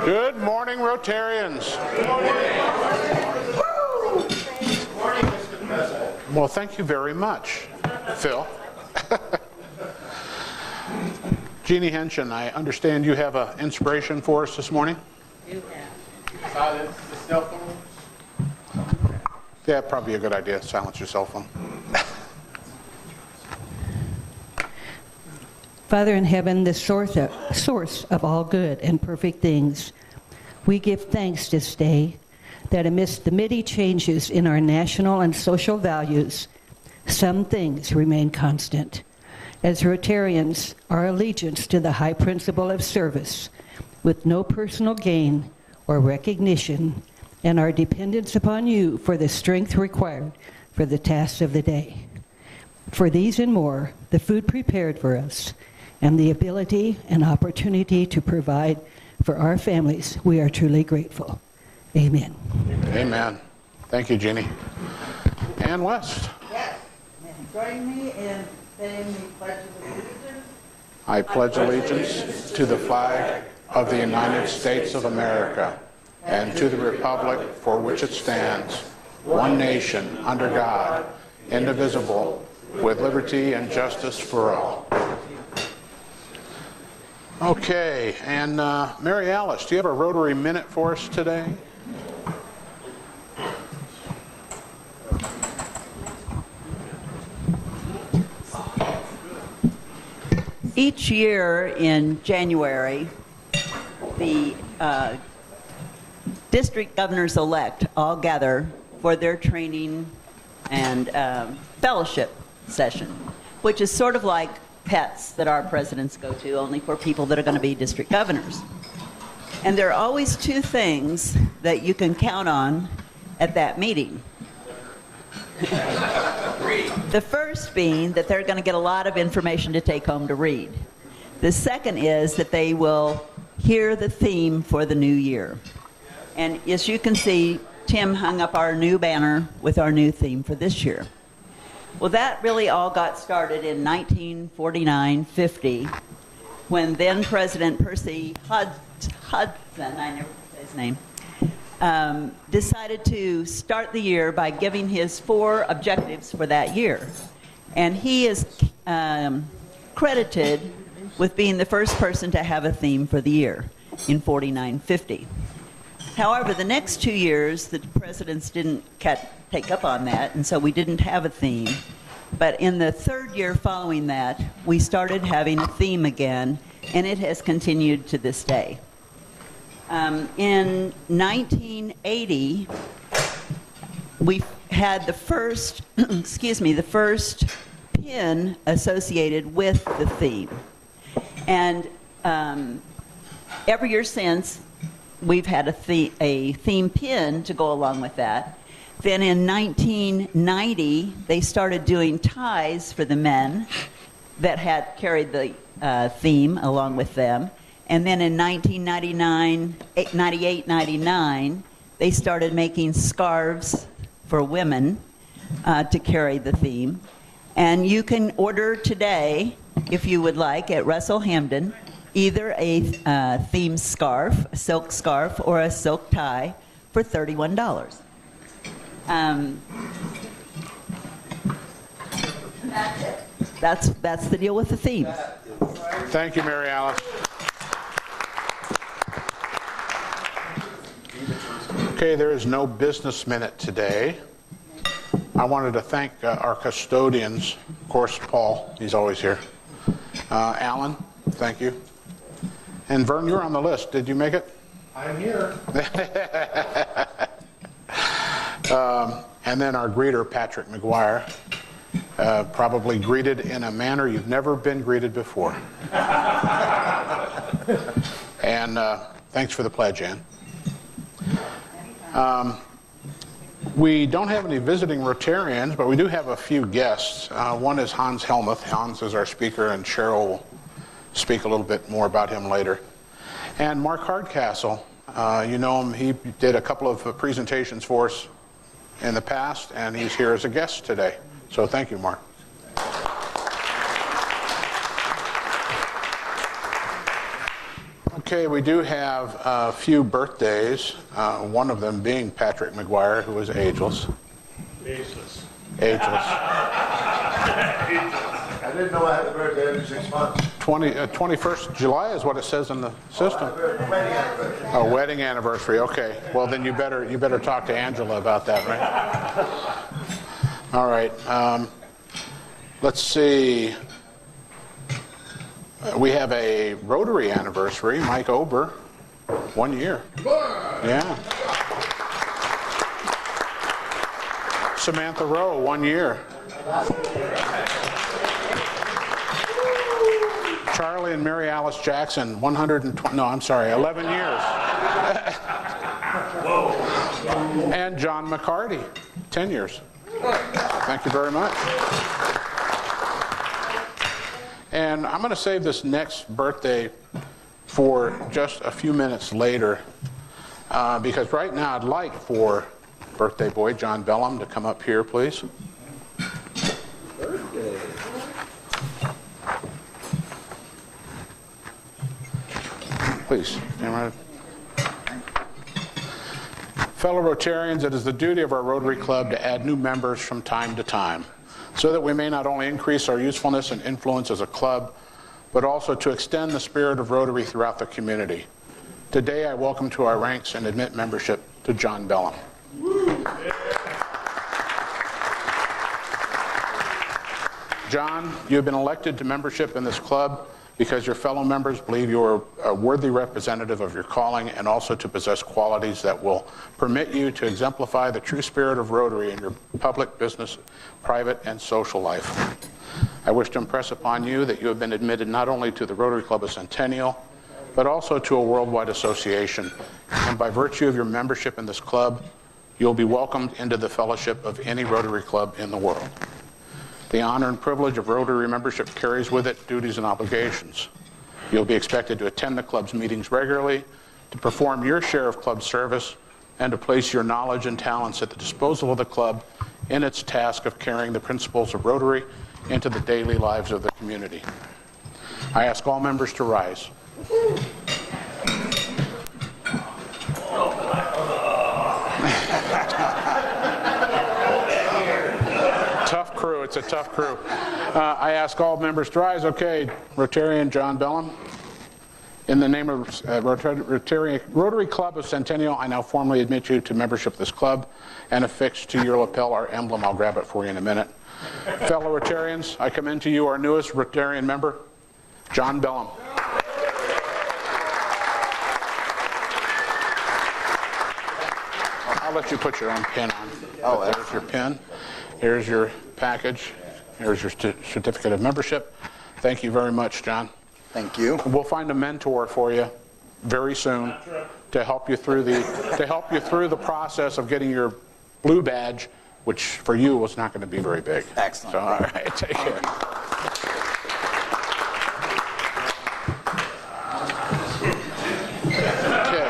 Good morning, Rotarians. Good morning. Good morning, Mr. President. Well, thank you very much, Phil. Jeannie Henshin, I understand you have an inspiration for us this morning? Do have. Silence the cell phones. Yeah, probably a good idea. Silence your cell phone. Father in heaven, the source of all good and perfect things, we give thanks this day that amidst the many changes in our national and social values, some things remain constant. As Rotarians, our allegiance to the high principle of service, with no personal gain or recognition, and our dependence upon you for the strength required for the tasks of the day. For these and more, the food prepared for us, and the ability and opportunity to provide for our families, we are truly grateful. Amen. Amen. Thank you, Jeannie. Ann West. Yes. Join me in saying the Pledge of Allegiance. I pledge allegiance to the flag of the United States of America and to the republic for which it stands, one nation, under God, indivisible, with liberty and justice for all. Okay, and Mary Alice, do you have a Rotary Minute for us today? Each year in January, the district governors-elect all gather for their training and fellowship session, which is sort of like pets that our presidents go to, only for people that are going to be district governors. And there are always two things that you can count on at that meeting. The first being that they're going to get a lot of information to take home to read. The second is that they will hear the theme for the new year. And as you can see, Tim hung up our new banner with our new theme for this year. Well, that really all got started in 1949-50 when then President Percy Hudson, I never say his name, decided to start the year by giving his 4 objectives for that year. And he is credited with being the first person to have a theme for the year in 49-50. However, the next 2 years, the presidents didn't take up on that, and so we didn't have a theme. But in the 3rd year following that, we started having a theme again, and it has continued to this day. In 1980, we had the first, the first pin associated with the theme. And every year since, we've had a theme pin to go along with that. Then in 1990, they started doing ties for the men that had carried the theme along with them. And then in 1998, 99, they started making scarves for women to carry the theme. And you can order today, if you would like, at Russell Hamden, either a theme scarf, a silk scarf, or a silk tie for $31. That's it. That's the deal with the themes. Thank you, Mary Alice. Okay, there is no business minute today. I wanted to thank our custodians, of course, Paul, he's always here. Alan, thank you. And Vern, you're on the list. Did you make it? I'm here. And then our greeter, Patrick McGuire, probably greeted in a manner you've never been greeted before. And thanks for the pledge, Ann. We don't have any visiting Rotarians, but we do have a few guests. One is Hans Helmuth. Hans is our speaker, and Cheryl will speak a little bit more about him later. And Mark Hardcastle, you know him. He did a couple of presentations for us in the past, and he's here as a guest today. So thank you, Mark. Okay, we do have a few birthdays, one of them being Patrick McGuire, who is ageless. Ageless. Ageless. I didn't know I had a birthday every 6 months. 21st July is what it says in the system. Wedding anniversary. A wedding anniversary, okay. Well, then you better talk to Angela about that, right? All right. Let's see. We have a Rotary anniversary, Mike Ober, 1 year. Yeah. Samantha Rowe, 1 year. Charlie and Mary Alice Jackson, 11 years. And John McCarty, 10 years. Thank you very much. And I'm going to save this next birthday for just a few minutes later, because right now I'd like for birthday boy John Bellum to come up here, please. Birthday. Please, stand right. Fellow Rotarians, it is the duty of our Rotary Club to add new members from time to time, so that we may not only increase our usefulness and influence as a club, but also to extend the spirit of Rotary throughout the community. Today, I welcome to our ranks and admit membership to John Bellum. John, you have been elected to membership in this club because your fellow members believe you are a worthy representative of your calling and also to possess qualities that will permit you to exemplify the true spirit of Rotary in your public, business, private, and social life. I wish to impress upon you that you have been admitted not only to the Rotary Club of Centennial, but also to a worldwide association. And by virtue of your membership in this club, you'll be welcomed into the fellowship of any Rotary Club in the world. The honor and privilege of Rotary membership carries with it duties and obligations. You'll be expected to attend the club's meetings regularly, to perform your share of club service, and to place your knowledge and talents at the disposal of the club in its task of carrying the principles of Rotary into the daily lives of the community. I ask all members to rise. Tough crew, it's a tough crew. I ask all members to rise. Okay, Rotarian John Bellum. In the name of Rotary Club of Centennial, I now formally admit you to membership of this club and affix to your lapel our emblem. I'll grab it for you in a minute. Fellow Rotarians, I commend to you our newest Rotarian member, John Bellum. I'll let you put your own pin on. Oh, there's your pin. Here's your package. Here's your certificate of membership. Thank you very much, John. Thank you. We'll find a mentor for you very soon to help you through the process of getting your blue badge, which for you was not going to be very big. Excellent. So, all right, take care. Okay.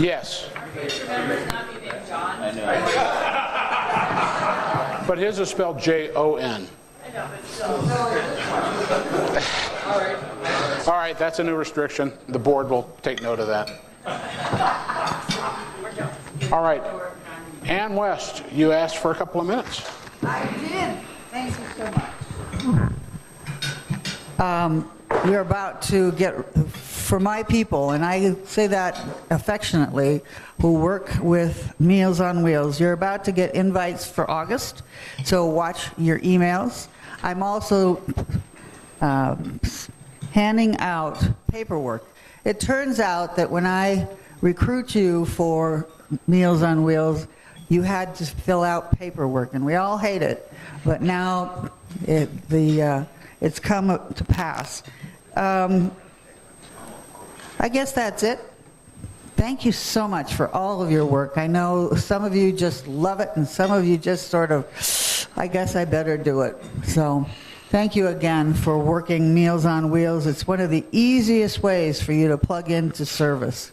Yes. But his is spelled J-O-N. All right, that's a new restriction. The board will take note of that. All right. Ann West, you asked for a couple of minutes. I did. Thank you so much. We're about to get, for my people, and I say that affectionately, who work with Meals on Wheels, you're about to get invites for August, so watch your emails. I'm also handing out paperwork. It turns out that when I recruit you for Meals on Wheels, you had to fill out paperwork, and we all hate it, but now it's come to pass. I guess that's it. Thank you so much for all of your work. I know some of you just love it, and some of you just sort of, I guess I better do it. So thank you again for working Meals on Wheels. It's one of the easiest ways for you to plug into service.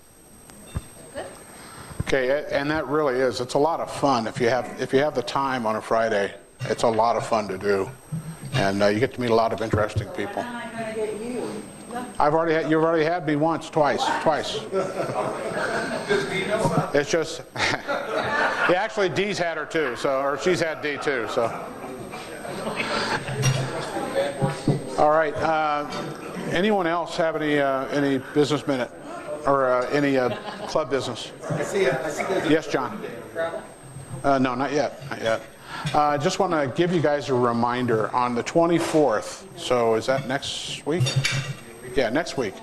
Okay, and that really is. It's a lot of fun if you have the time on a Friday. It's a lot of fun to do, and you get to meet a lot of interesting people. You've already had me once, twice. It's just, yeah, actually Dee's had her too, so, or she's had Dee too, so. All right, anyone else have any business minute, or any club business? Yes, John? No, not yet. I just want to give you guys a reminder on the 24th. So is that next week? Yeah, next week.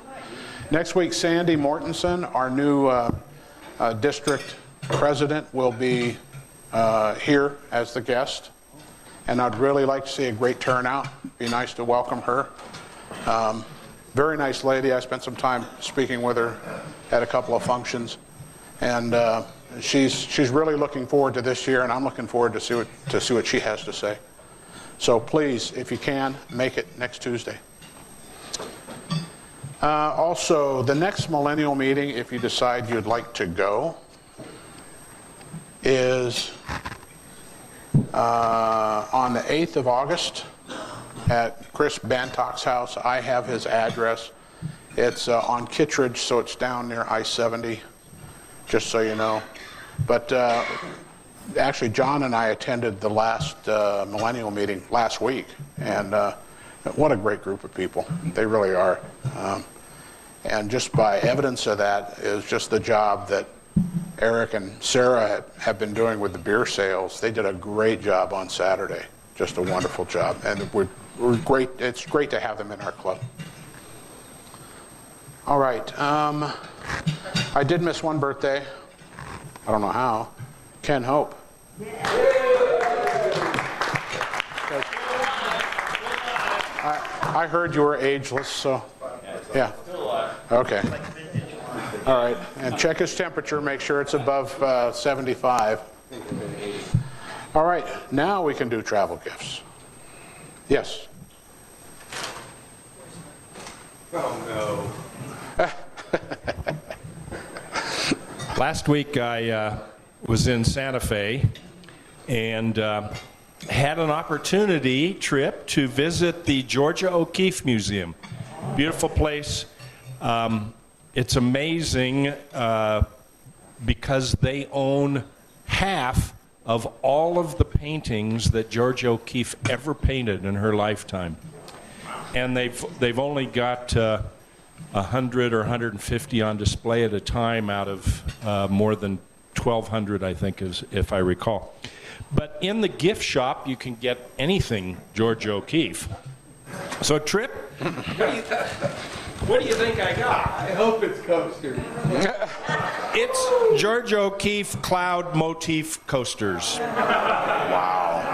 Next week, Sandy Mortensen, our new district president, will be here as the guest. And I'd really like to see a great turnout. Be nice to welcome her. Very nice lady. I spent some time speaking with her at a couple of functions. And she's really looking forward to this year, and I'm looking forward to see what she has to say. So please, if you can, make it next Tuesday. Also, the next millennial meeting, if you decide you'd like to go, is on the 8th of August at Chris Bantock's house. I have his address. It's on Kittredge, so it's down near I-70. Just so you know. But actually, John and I attended the last millennial meeting last week, and what a great group of people. They really are. And just by evidence of that is just the job that Eric and Sarah have been doing with the beer sales. They did a great job on Saturday. Just a wonderful job. And we're great. It's great to have them in our club. All right. I did miss one birthday. I don't know how. Ken Hope. I heard you were ageless, so yeah. Okay. All right. And check his temperature. Make sure it's above 75. All right. Now we can do travel gifts. Yes. Oh, no. Last week I was in Santa Fe and had an opportunity trip to visit the Georgia O'Keeffe Museum. Beautiful place. It's amazing because they own half of all of the paintings that Georgia O'Keeffe ever painted in her lifetime. And they've only got 100 or 150 on display at a time out of more than 1,200, I think, if I recall. But in the gift shop, you can get anything Georgia O'Keeffe. So, Trip, what do you think I got? I hope it's coaster. It's Georgia O'Keeffe cloud motif coasters. Wow.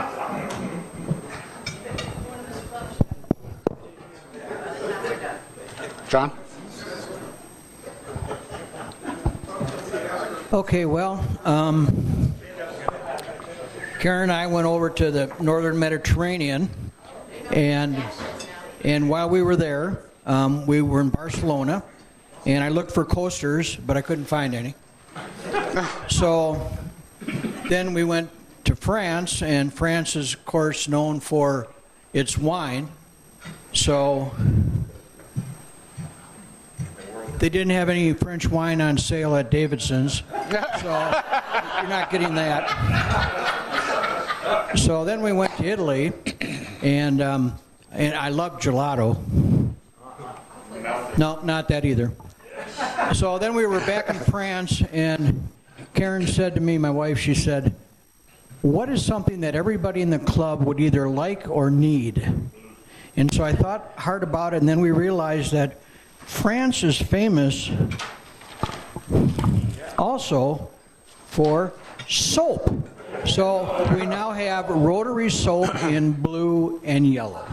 John? Okay, well, Karen and I went over to the northern Mediterranean, and while we were there, we were in Barcelona, and I looked for coasters, but I couldn't find any. So then we went to France, and France is, of course, known for its wine. So they didn't have any French wine on sale at Davidson's, so you're not getting that. So then we went to Italy, and I love gelato. No, not that either. So then we were back in France, and Karen said to me, my wife, she said, what is something that everybody in the club would either like or need? And so I thought hard about it, and then we realized that France is famous also for soap. So we now have Rotary soap in blue and yellow.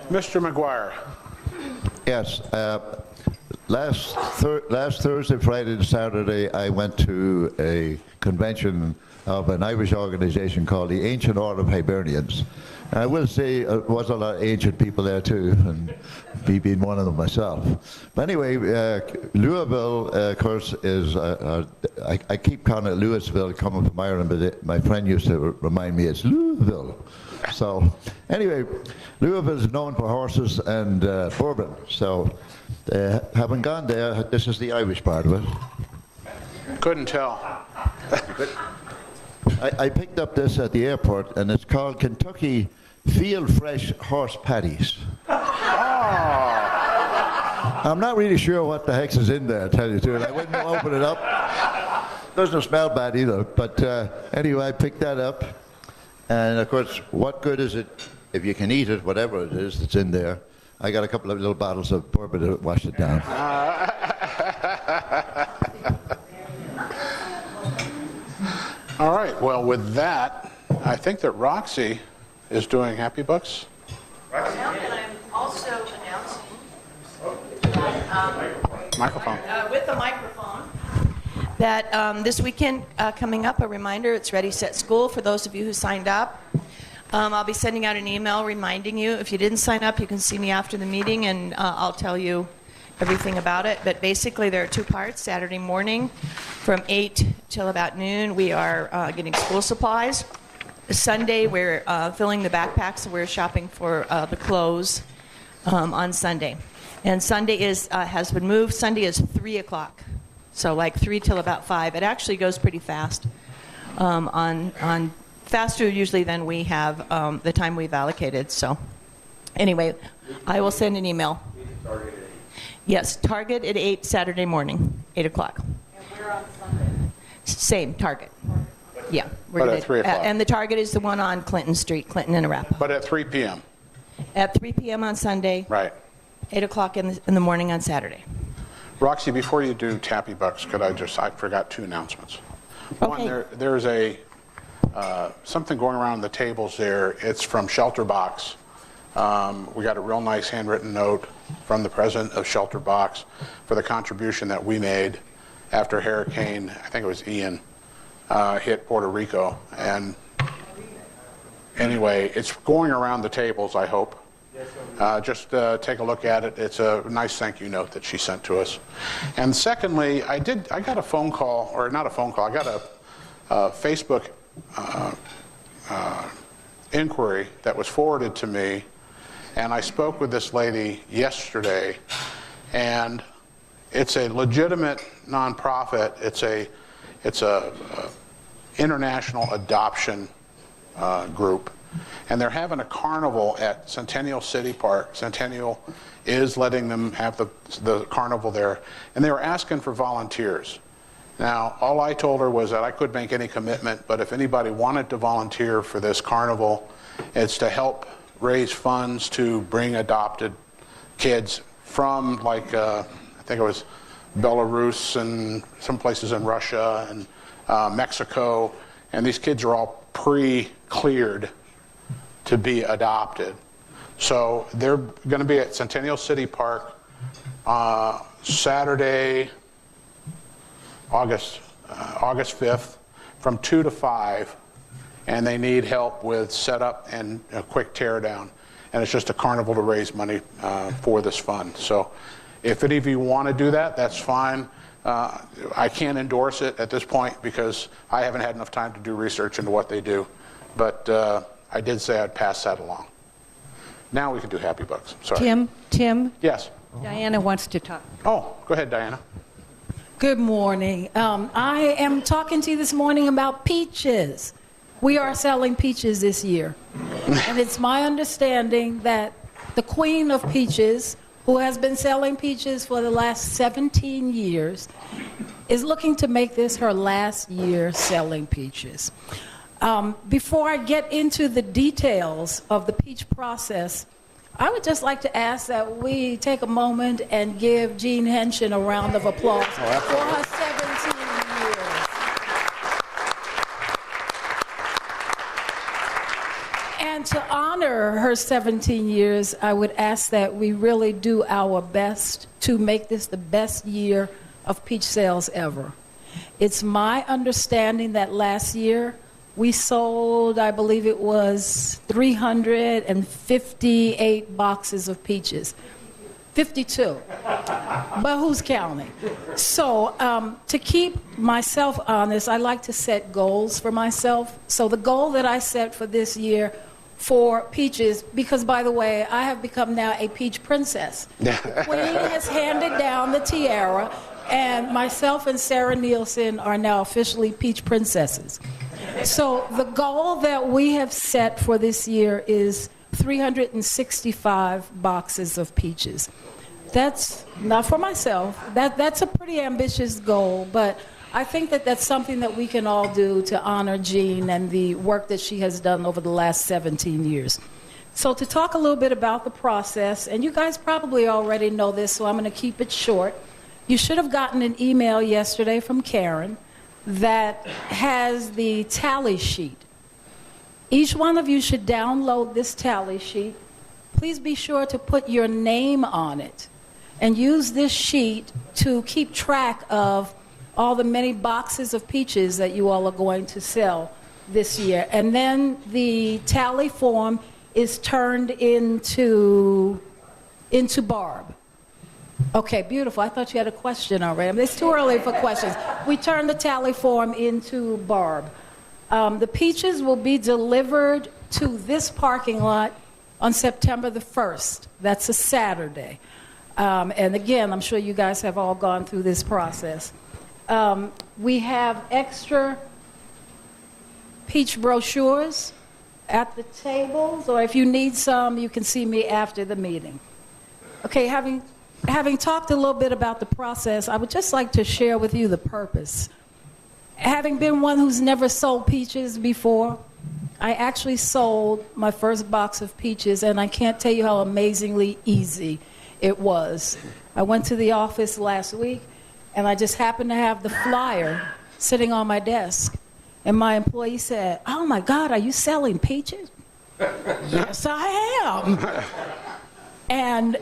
Mr. McGuire. Yes. Last Thursday, Friday, and Saturday, I went to a convention of an Irish organization called the Ancient Order of Hibernians. I will say there was a lot of aged people there too, and me being one of them myself. But anyway, Louisville, of course, is, I keep calling it Louisville, coming from Ireland, but my friend used to remind me it's Louisville. So anyway, Louisville is known for horses and bourbon. So having gone there, this is the Irish part of it. Couldn't tell. I picked up this at the airport, and it's called Kentucky Field Fresh Horse Patties. I'm not really sure what the heck is in there, to tell you the truth. I wouldn't open it up. Doesn't smell bad either. But anyway, I picked that up. And of course, what good is it if you can eat it, whatever it is that's in there? I got a couple of little bottles of bourbon to wash it down. All right, well, with that, I think that Roxy is doing Happy Bucks. And I'm also announcing Microphone. with the microphone that this weekend coming up, a reminder, it's Ready, Set, School for those of you who signed up. I'll be sending out an email reminding you. If you didn't sign up, you can see me after the meeting, and I'll tell you everything about it. But basically, there are two parts. Saturday morning from 8 till about noon, we are getting school supplies. Sunday, we're filling the backpacks, and we're shopping for the clothes on Sunday. And Sunday has been moved. Sunday is 3 o'clock, so like 3 till about 5. It actually goes pretty fast, on faster usually than we have the time we've allocated. So anyway, I will send an email. Yes, Target at 8 Saturday morning, 8 o'clock. And we're on Sunday. Same Target. Yeah. But at 3 o'clock. And the Target is the one on Clinton Street, Clinton and Arapahoe. But at 3 p.m. At 3 p.m. on Sunday. Right. 8 o'clock in the morning on Saturday. Roxy, before you do Tappy Bucks, I forgot two announcements. Okay. One, there's something going around the tables there. It's from Shelter Box. We got a real nice handwritten note from the president of Shelter Box for the contribution that we made after Hurricane, I think it was Ian, hit Puerto Rico. And anyway, it's going around the tables, I hope. Just take a look at it. It's a nice thank you note that she sent to us. And secondly, I got a phone call, or not a phone call, I got a Facebook inquiry that was forwarded to me, and I spoke with this lady yesterday, and it's a legitimate nonprofit. It's a international adoption group, and they're having a carnival at Centennial City Park. Centennial is letting them have the carnival there, and they were asking for volunteers. Now, all I told her was that I couldn't make any commitment, but if anybody wanted to volunteer for this carnival, it's to help raise funds to bring adopted kids from, like, I think it was Belarus and some places in Russia and Mexico, and these kids are all pre-cleared to be adopted. So they're going to be at Centennial City Park Saturday, August 5th from 2 to 5, and they need help with setup and a quick tear down. And it's just a carnival to raise money for this fund. So if any of you want to do that, that's fine. I can't endorse it at this point because I haven't had enough time to do research into what they do. But I did say I'd pass that along. Now we can do Happy Bucks. Sorry. Tim? Yes. Diana wants to talk. Oh, go ahead, Diana. Good morning. I am talking to you this morning about peaches. We are selling peaches this year. And it's my understanding that the queen of peaches, who has been selling peaches for the last 17 years, is looking to make this her last year selling peaches. Before I get into the details of the peach process, I would just like to ask that we take a moment and give Jean Henshin a round of applause for her 17 years. And to honor her 17 years, I would ask that we really do our best to make this the best year of peach sales ever. It's my understanding that last year, we sold, I believe it was 358 boxes of peaches. 52, but who's counting? So to keep myself honest, I like to set goals for myself. So the goal that I set for this year for peaches, because by the way, I have become now a peach princess. The Queen has handed down the tiara, and myself and Sarah Nielsen are now officially peach princesses. So the goal that we have set for this year is 365 boxes of peaches. That's not for myself. That's a pretty ambitious goal, but I think that that's something that we can all do to honor Jean and the work that she has done over the last 17 years. So to talk a little bit about the process, and you guys probably already know this, so I'm going to keep it short. You should have gotten an email yesterday from Karen that has the tally sheet. Each one of you should download this tally sheet. Please be sure to put your name on it and use this sheet to keep track of all the many boxes of peaches that you all are going to sell this year. And then the tally form is turned into Barb. Okay, beautiful. I thought you had a question already. I mean, it's too early for questions. We turn the tally form into Barb. The peaches will be delivered to this parking lot on September the 1st. That's a Saturday. And again, I'm sure you guys have all gone through this process. We have extra peach brochures at the tables, or if you need some, you can see me after the meeting. Okay, having talked a little bit about the process, I would just like to share with you the purpose. Having been one who's never sold peaches before, I actually sold my first box of peaches, and I can't tell you how amazingly easy it was. I went to the office last week, and I just happened to have the flyer sitting on my desk. And my employee said, "Oh my God, are you selling peaches?" Yes, I am. And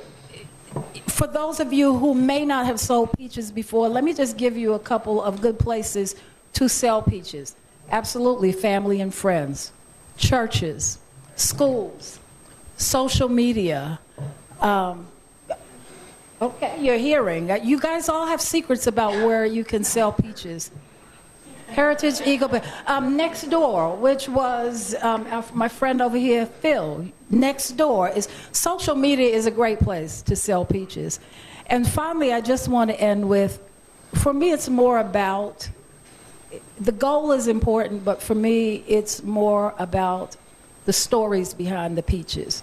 for those of you who may not have sold peaches before, let me just give you a couple of good places to sell peaches. Absolutely, family and friends, churches, schools, social media. Okay, you're hearing. You guys all have secrets about where you can sell peaches. Heritage Eagle, next door, which was my friend over here, Phil. Next door is social media is a great place to sell peaches. And finally, I just want to end with, for me, it's more about, the goal is important, but for me, it's more about the stories behind the peaches.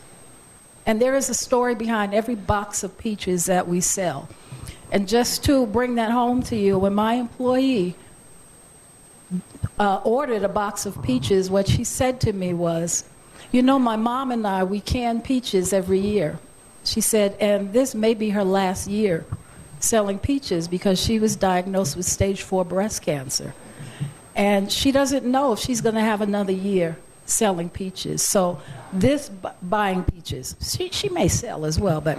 And there is a story behind every box of peaches that we sell. And just to bring that home to you, when my employee ordered a box of peaches, what she said to me was, "You know, my mom and I, we can peaches every year." She said, and this may be her last year selling peaches because she was diagnosed with stage 4 breast cancer. And she doesn't know if she's going to have another year selling peaches. So this buying peaches, she may sell as well, but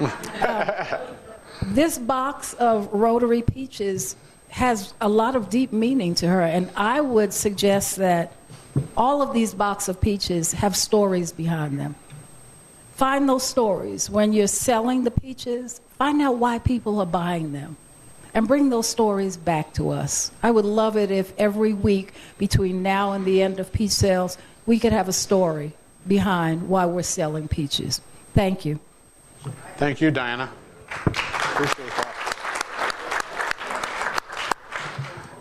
this box of Rotary peaches has a lot of deep meaning to her, and I would suggest that all of these boxes of peaches have stories behind them. Find those stories. When you're selling the peaches, find out why people are buying them, and bring those stories back to us. I would love it if every week between now and the end of peach sales, we could have a story behind why we're selling peaches. Thank you. Thank you, Diana. Appreciate that.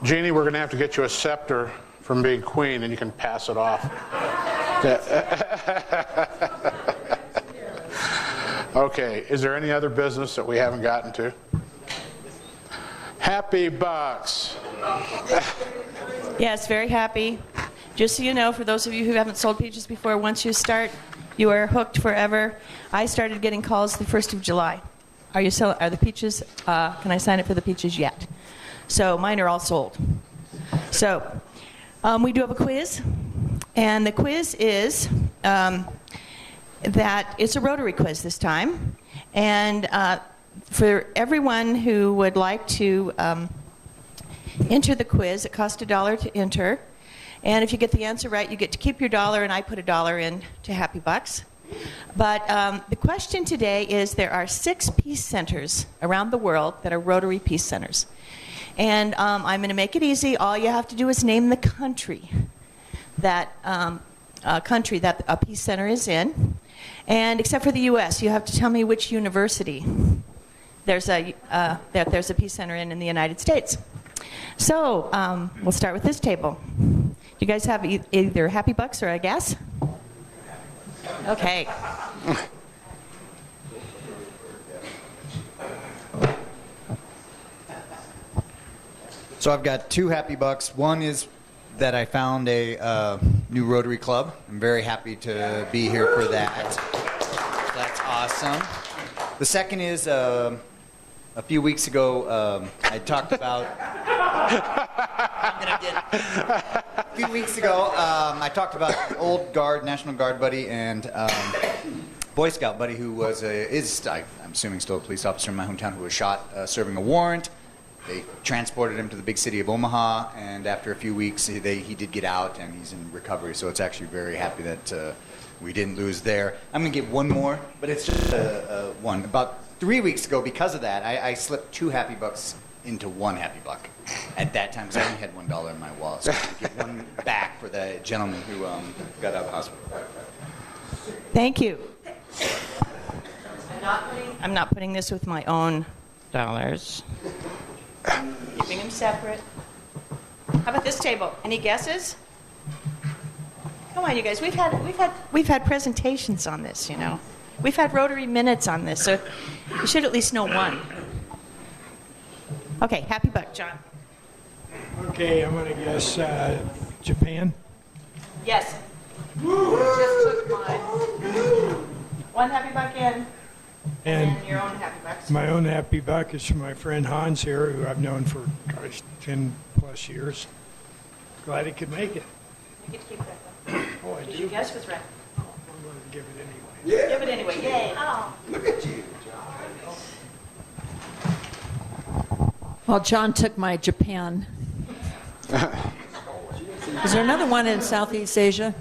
Jeannie, we're going to have to get you a scepter from being queen, and you can pass it off. Okay, is there any other business that we haven't gotten to? Happy Bucks. Yes, very happy. Just so you know, for those of you who haven't sold peaches before, once you start, you are hooked forever. I started getting calls the 1st of July. Are the peaches, can I sign up for the peaches yet? So mine are all sold. So we do have a quiz, and the quiz is that it's a Rotary quiz this time. And for everyone who would like to enter the quiz, it costs $1 to enter. And if you get the answer right, you get to keep your dollar, and I put $1 in to Happy Bucks. But the question today is, there are 6 peace centers around the world that are Rotary Peace Centers. And I'm going to make it easy. All you have to do is name the country that a peace center is in. And except for the U.S., you have to tell me which university there's a peace center in the United States. So we'll start with this table. Do you guys have either Happy Bucks or a guess? Okay. So I've got 2 Happy Bucks. One is that I found a new Rotary Club. I'm very happy to be here for that. That's awesome. The second is a few weeks ago I talked about. A few weeks ago I talked about an old Guard, National Guard buddy, and Boy Scout buddy who I'm assuming still a police officer in my hometown who was shot serving a warrant. They transported him to the big city of Omaha, and after a few weeks, he did get out, and he's in recovery. So it's actually very happy that we didn't lose there. I'm going to get one more, but it's just one. About 3 weeks ago, because of that, I slipped 2 Happy Bucks into 1 Happy Buck at that time, because I only had $1 in my wallet. So I'm going to get one back for the gentleman who got out of the hospital. Thank you. I'm not putting this with my own dollars. Keeping them separate. How about this table? Any guesses? Come on, you guys. We've had presentations on this. You know, we've had Rotary minutes on this, so you should at least know one. Okay, Happy Buck, John. Okay, I'm gonna guess Japan. Yes. Just took mine. 1 Happy Buck in. And your own Happy Bucks. My own Happy Buck is from my friend Hans here, who I've known for 10 plus years. Glad he could make it. You get to keep that one. Oh, I do? Your guess was right. I'm going to give it anyway. Yeah. Give it anyway. Yay. Oh. Look at you, John. Well, John took my Japan. Is there another one in Southeast Asia?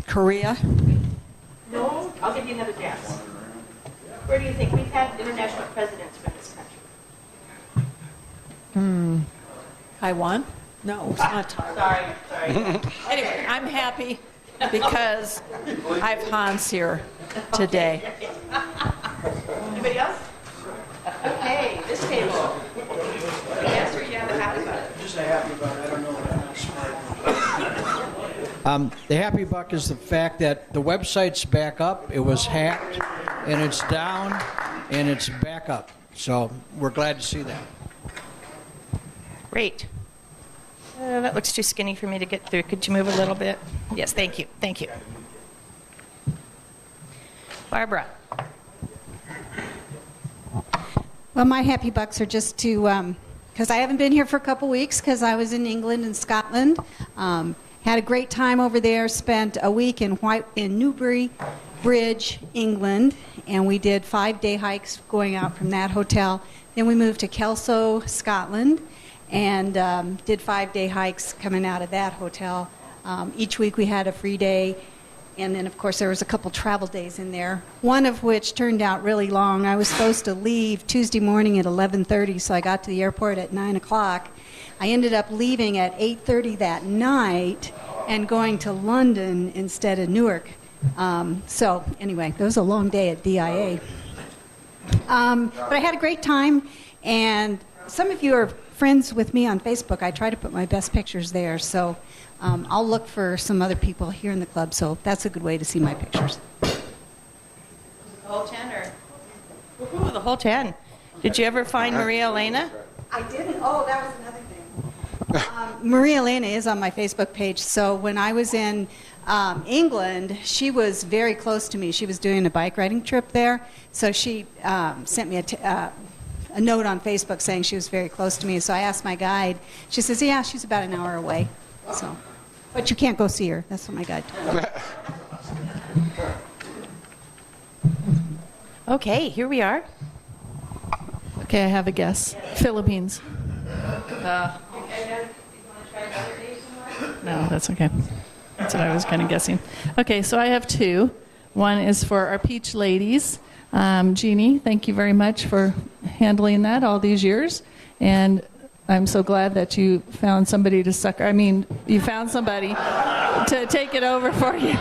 Korea? No. I'll give you another guess. Where do you think? We've had international presidents from this country. Taiwan? No, it's not Taiwan. Sorry. Anyway, I'm happy because I have Hans here today. Anybody else? Okay, this table. Yes, or you have a Happy Buck? Just a Happy Buck. I don't know what I'm not smart. The Happy Buck is the fact that the website's back up. It was hacked, and it's down, and it's back up. So we're glad to see that. Great. That looks too skinny for me to get through. Could you move a little bit? Yes, thank you. Thank you. Barbara. Well, my Happy Bucks are just to, because I haven't been here for a couple weeks because I was in England and Scotland. Had a great time over there, spent a week in Newbury Bridge, England, and we did 5-day hikes going out from that hotel. Then we moved to Kelso, Scotland, and did 5-day hikes coming out of that hotel. Each week we had a free day, and then of course there was a couple travel days in there, one of which turned out really long. I was supposed to leave Tuesday morning at 11:30, so I got to the airport at 9 o'clock. I ended up leaving at 8:30 that night and going to London instead of Newark. So anyway, it was a long day at DIA. But I had a great time, and some of you are friends with me on Facebook. I try to put my best pictures there, so I'll look for some other people here in the club, so that's a good way to see my pictures. The whole 10 or? Ooh, the whole 10. Did you ever find Maria Elena? I didn't. Oh, that was another thing. Maria Elena is on my Facebook page. So when I was in England, she was very close to me. She was doing a bike riding trip there. So she sent me a note on Facebook saying she was very close to me. So I asked my guide. She says, yeah, she's about an hour away. So, but you can't go see her. That's what my guide told me. Okay, here we are. Okay, I have a guess. Philippines. No, that's okay. That's what I was kind of guessing. Okay, so I have two. One is for our Peach ladies. Jeannie, thank you very much for handling that all these years. And I'm so glad that you found somebody to sucker. I mean, you found somebody to take it over for you.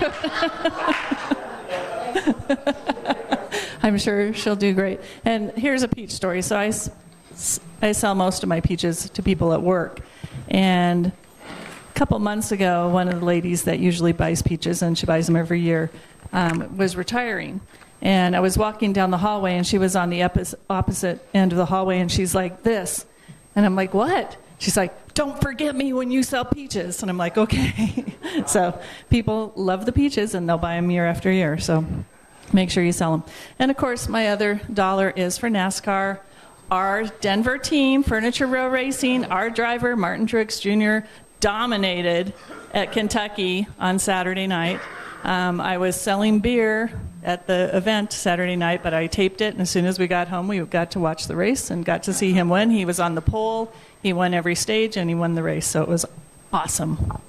I'm sure she'll do great. And here's a peach story. So I sell most of my peaches to people at work. And a couple months ago, one of the ladies that usually buys peaches, and she buys them every year, was retiring. And I was walking down the hallway, and she was on the opposite end of the hallway, and she's like, this. And I'm like, what? She's like, don't forget me when you sell peaches. And I'm like, okay. So people love the peaches, and they'll buy them year after year. So make sure you sell them. And, of course, my other dollar is for NASCAR. Our Denver team, Furniture Row Racing, our driver, Martin Truex Jr., dominated at Kentucky on Saturday night. I was selling beer at the event Saturday night, but I taped it, and as soon as we got home, we got to watch the race and got to see him win. He was on the pole, he won every stage, and he won the race, so it was awesome.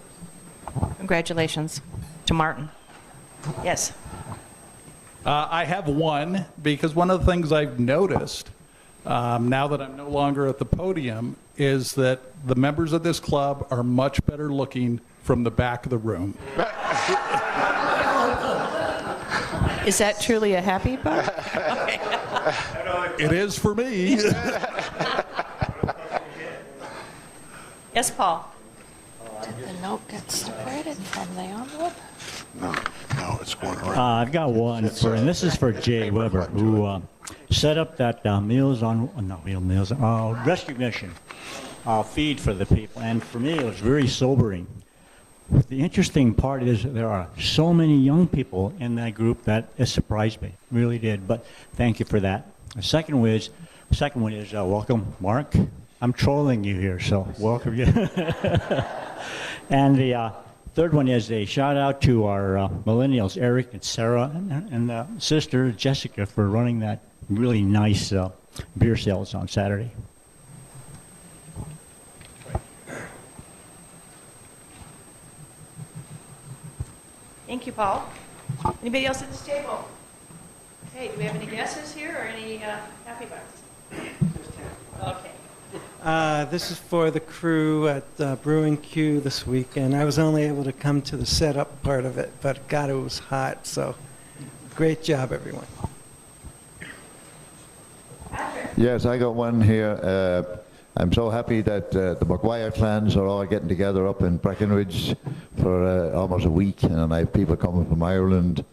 Congratulations to Martin. Yes. I have one, because one of the things I've noticed now that I'm no longer at the podium is that the members of this club are much better looking from the back of the room. Is that truly a happy buck? It is for me. Yes, Paul. Did the note get separated from the envelope? No, it's going around. I've got one, and this is for Jay Weber, who set up that rescue mission feed for the people. And for me, it was very sobering. The interesting part is there are so many young people in that group that it surprised me, really did. But thank you for that. The second one is welcome, Mark. I'm trolling you here, so welcome you. And the third one is a shout out to our millennials, Eric and Sarah, and sister Jessica, for running that really nice beer sales on Saturday. Thank you, Paul. Anybody else at this table? Okay, do we have any guesses here or any happy bucks? Okay. This is for the crew at Brewing Q this weekend. I was only able to come to the setup part of it, but God, it was hot, so great job, everyone. Yes, I got one here. I'm so happy that the McGuire clans are all getting together up in Breckenridge for almost a week, and I have people coming from Ireland,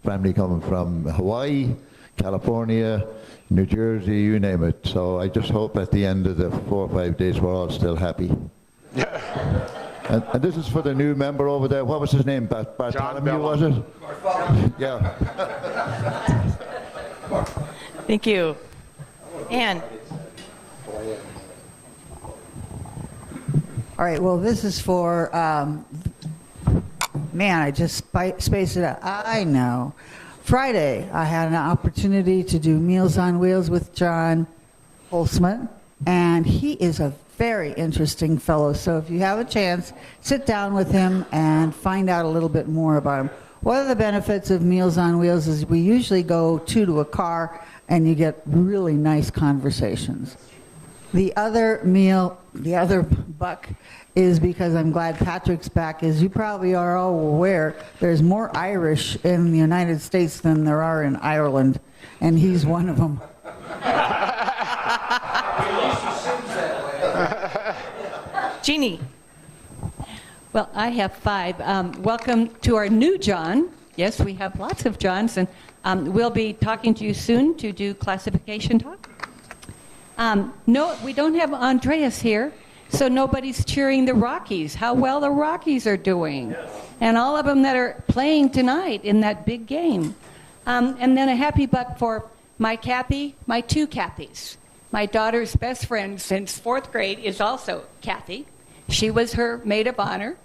family coming from Hawaii, California, New Jersey, you name it. So I just hope at the end of the 4 or 5 days we're all still happy. And this is for the new member over there. What was his name? Bartholomew, was it? Yeah. Thank you. Ann. All right, well, this is for, man, I just spaced it out. I know. Friday, I had an opportunity to do Meals on Wheels with John Holzman, and he is a very interesting fellow. So if you have a chance, sit down with him and find out a little bit more about him. One of the benefits of Meals on Wheels is we usually go to a car, and you get really nice conversations. The other buck is because I'm glad Patrick's back. As you probably are all aware, there's more Irish in the United States than there are in Ireland, and he's one of them. Jeannie. Well, I have 5. Welcome to our new John. Yes, we have lots of Johns, and we'll be talking to you soon to do classification talk. No, we don't have Andreas here, so nobody's cheering the Rockies, how well the Rockies are doing, and all of them that are playing tonight in that big game. And then a happy buck for my Kathy, my 2 Kathys. My daughter's best friend since 4th grade is also Kathy. She was her maid of honor.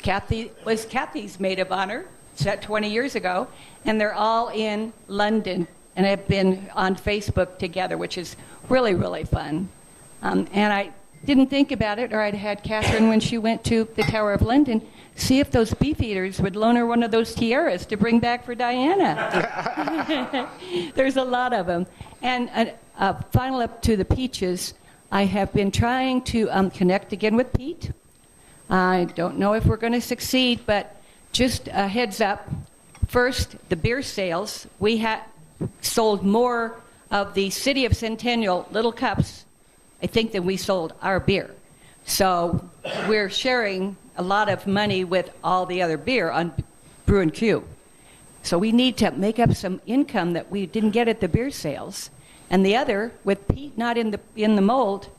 Kathy was Kathy's maid of honor 20 years ago, and they're all in London and have been on Facebook together, which is really, really fun. And I didn't think about it, or I'd had Catherine, when she went to the Tower of London, see if those beef eaters would loan her one of those tiaras to bring back for Diana. There's a lot of them. And final up to the peaches, I have been trying to connect again with Pete. I don't know if we're going to succeed, but just a heads up. First, the beer sales. We sold more of the City of Centennial little cups, I think, than we sold our beer. So we're sharing a lot of money with all the other beer on Brew and Q. So we need to make up some income that we didn't get at the beer sales. And the other, with Pete not in the mold,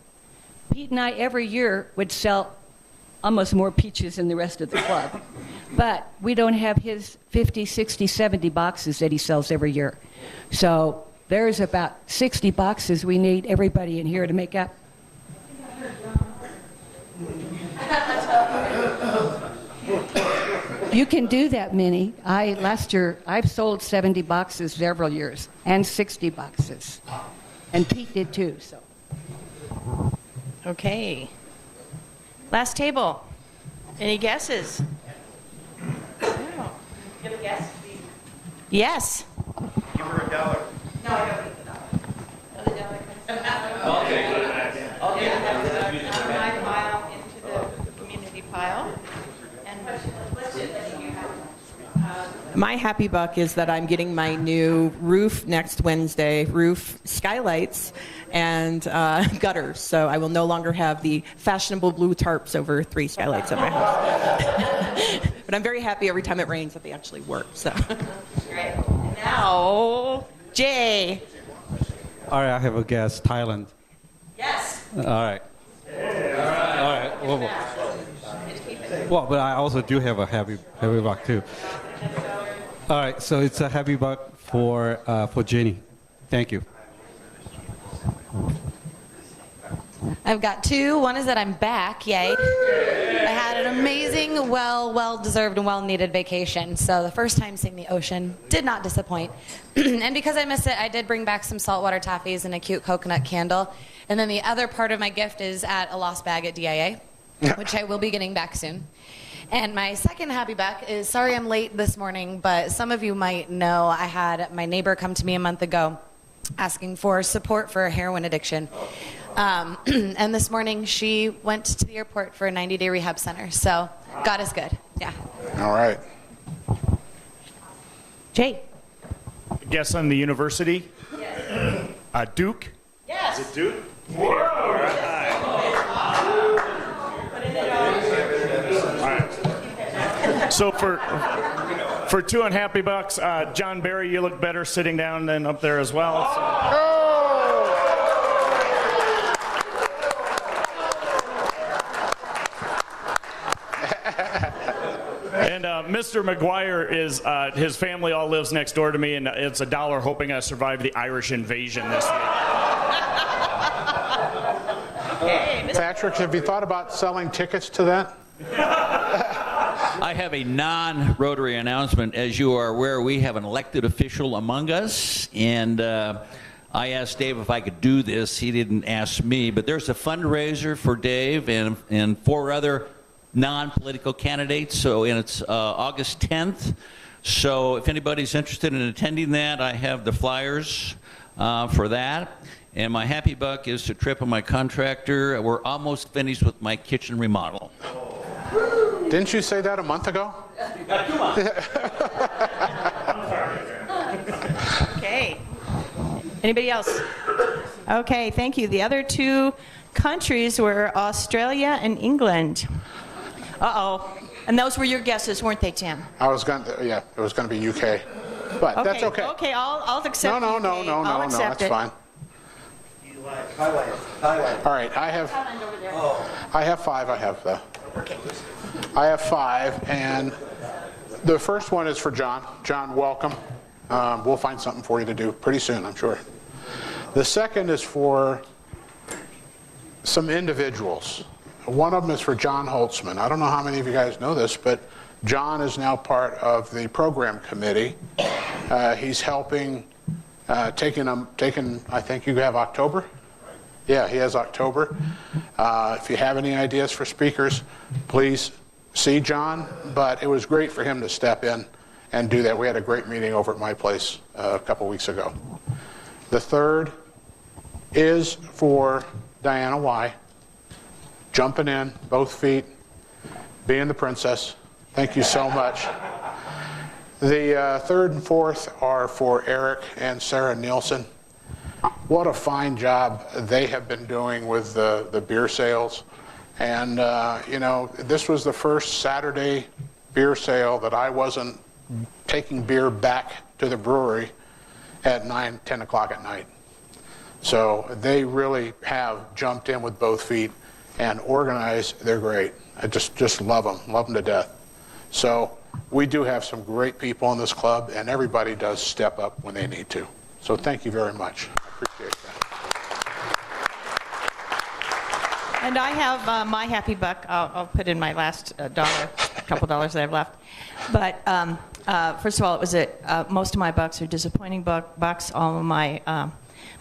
Pete and I every year would sell almost more peaches than the rest of the club. But we don't have his 50, 60, 70 boxes that he sells every year. So there's about 60 boxes we need everybody in here to make up. You can do that, Minnie. Last year, I've sold 70 boxes several years, and 60 boxes. And Pete did too, so. Okay. Last table. Any guesses? You have a guess? Yes. Give her $1. No, I don't need the dollar. I'll take it. My pile into the community pile. My happy buck is that I'm getting my new roof next Wednesday, roof skylights and gutters. So I will no longer have the fashionable blue tarps over 3 skylights at my house. But I'm very happy every time it rains that they actually work. So. Great. And now, Jay. All right, I have a guess. Thailand. Yes. All right. All right. Well, but I also do have a happy buck too. All right, so it's a happy buck for Jenny. Thank you. I've got 2. One is that I'm back, yay. I had an amazing, well-deserved and well-needed vacation. So the first time seeing the ocean did not disappoint. And because I missed it, I did bring back some saltwater toffees and a cute coconut candle. And then the other part of my gift is at a lost bag at DIA, which I will be getting back soon. And my second happy buck is, sorry I'm late this morning, but some of you might know I had my neighbor come to me a month ago asking for support for a heroin addiction. And this morning she went to the airport for a 90-day rehab center. So God is good. Yeah. All right. Jay. Guess on the university? Yes. Duke? Yes. Is it Duke? Whoa! All right. So for 2 unhappy bucks, John Barry, you look better sitting down than up there as well. So. And Mr. McGuire is his family all lives next door to me, and it's $1 hoping I survive the Irish invasion this week. Patrick, have you thought about selling tickets to that? I have a non-Rotary announcement. As you are aware, we have an elected official among us, and I asked Dave if I could do this. He didn't ask me, but there's a fundraiser for Dave and 4 other non-political candidates, and it's August 10th. So if anybody's interested in attending that, I have the flyers for that. And my happy buck is to Trip and my contractor. We're almost finished with my kitchen remodel. Didn't you say that a month ago? 2 months. Okay. Anybody else? Okay, thank you. The other 2 countries were Australia and England. Uh-oh. And those were your guesses, weren't they, Tim? It was going to be UK. But that's okay. Okay, I'll accept No, I'll accept that's it. fine. All right, I have 5. I have 5, and the first one is for John. John, welcome. We'll find something for you to do pretty soon, I'm sure. The second is for some individuals. One of them is for John Holtzman. I don't know how many of you guys know this, but John is now part of the program committee. He's helping, taking, I think you have October? Yeah, he has October. If you have any ideas for speakers, please see John. But it was great for him to step in and do that. We had a great meeting over at my place a couple weeks ago. The third is for Diana Y. Jumping in, both feet, being the princess. Thank you so much. The third and fourth are for Eric and Sarah Nielsen. What a fine job they have been doing with the beer sales. And, you know, this was the first Saturday beer sale that I wasn't taking beer back to the brewery at 9, 10 o'clock at night. So they really have jumped in with both feet and organized. They're great. I just love them to death. So we do have some great people in this club, and everybody does step up when they need to. So thank you very much. I appreciate that. And I have my happy buck. I'll put in my last couple dollars that I've left. But first of all, it was most of my bucks are disappointing bucks. All of my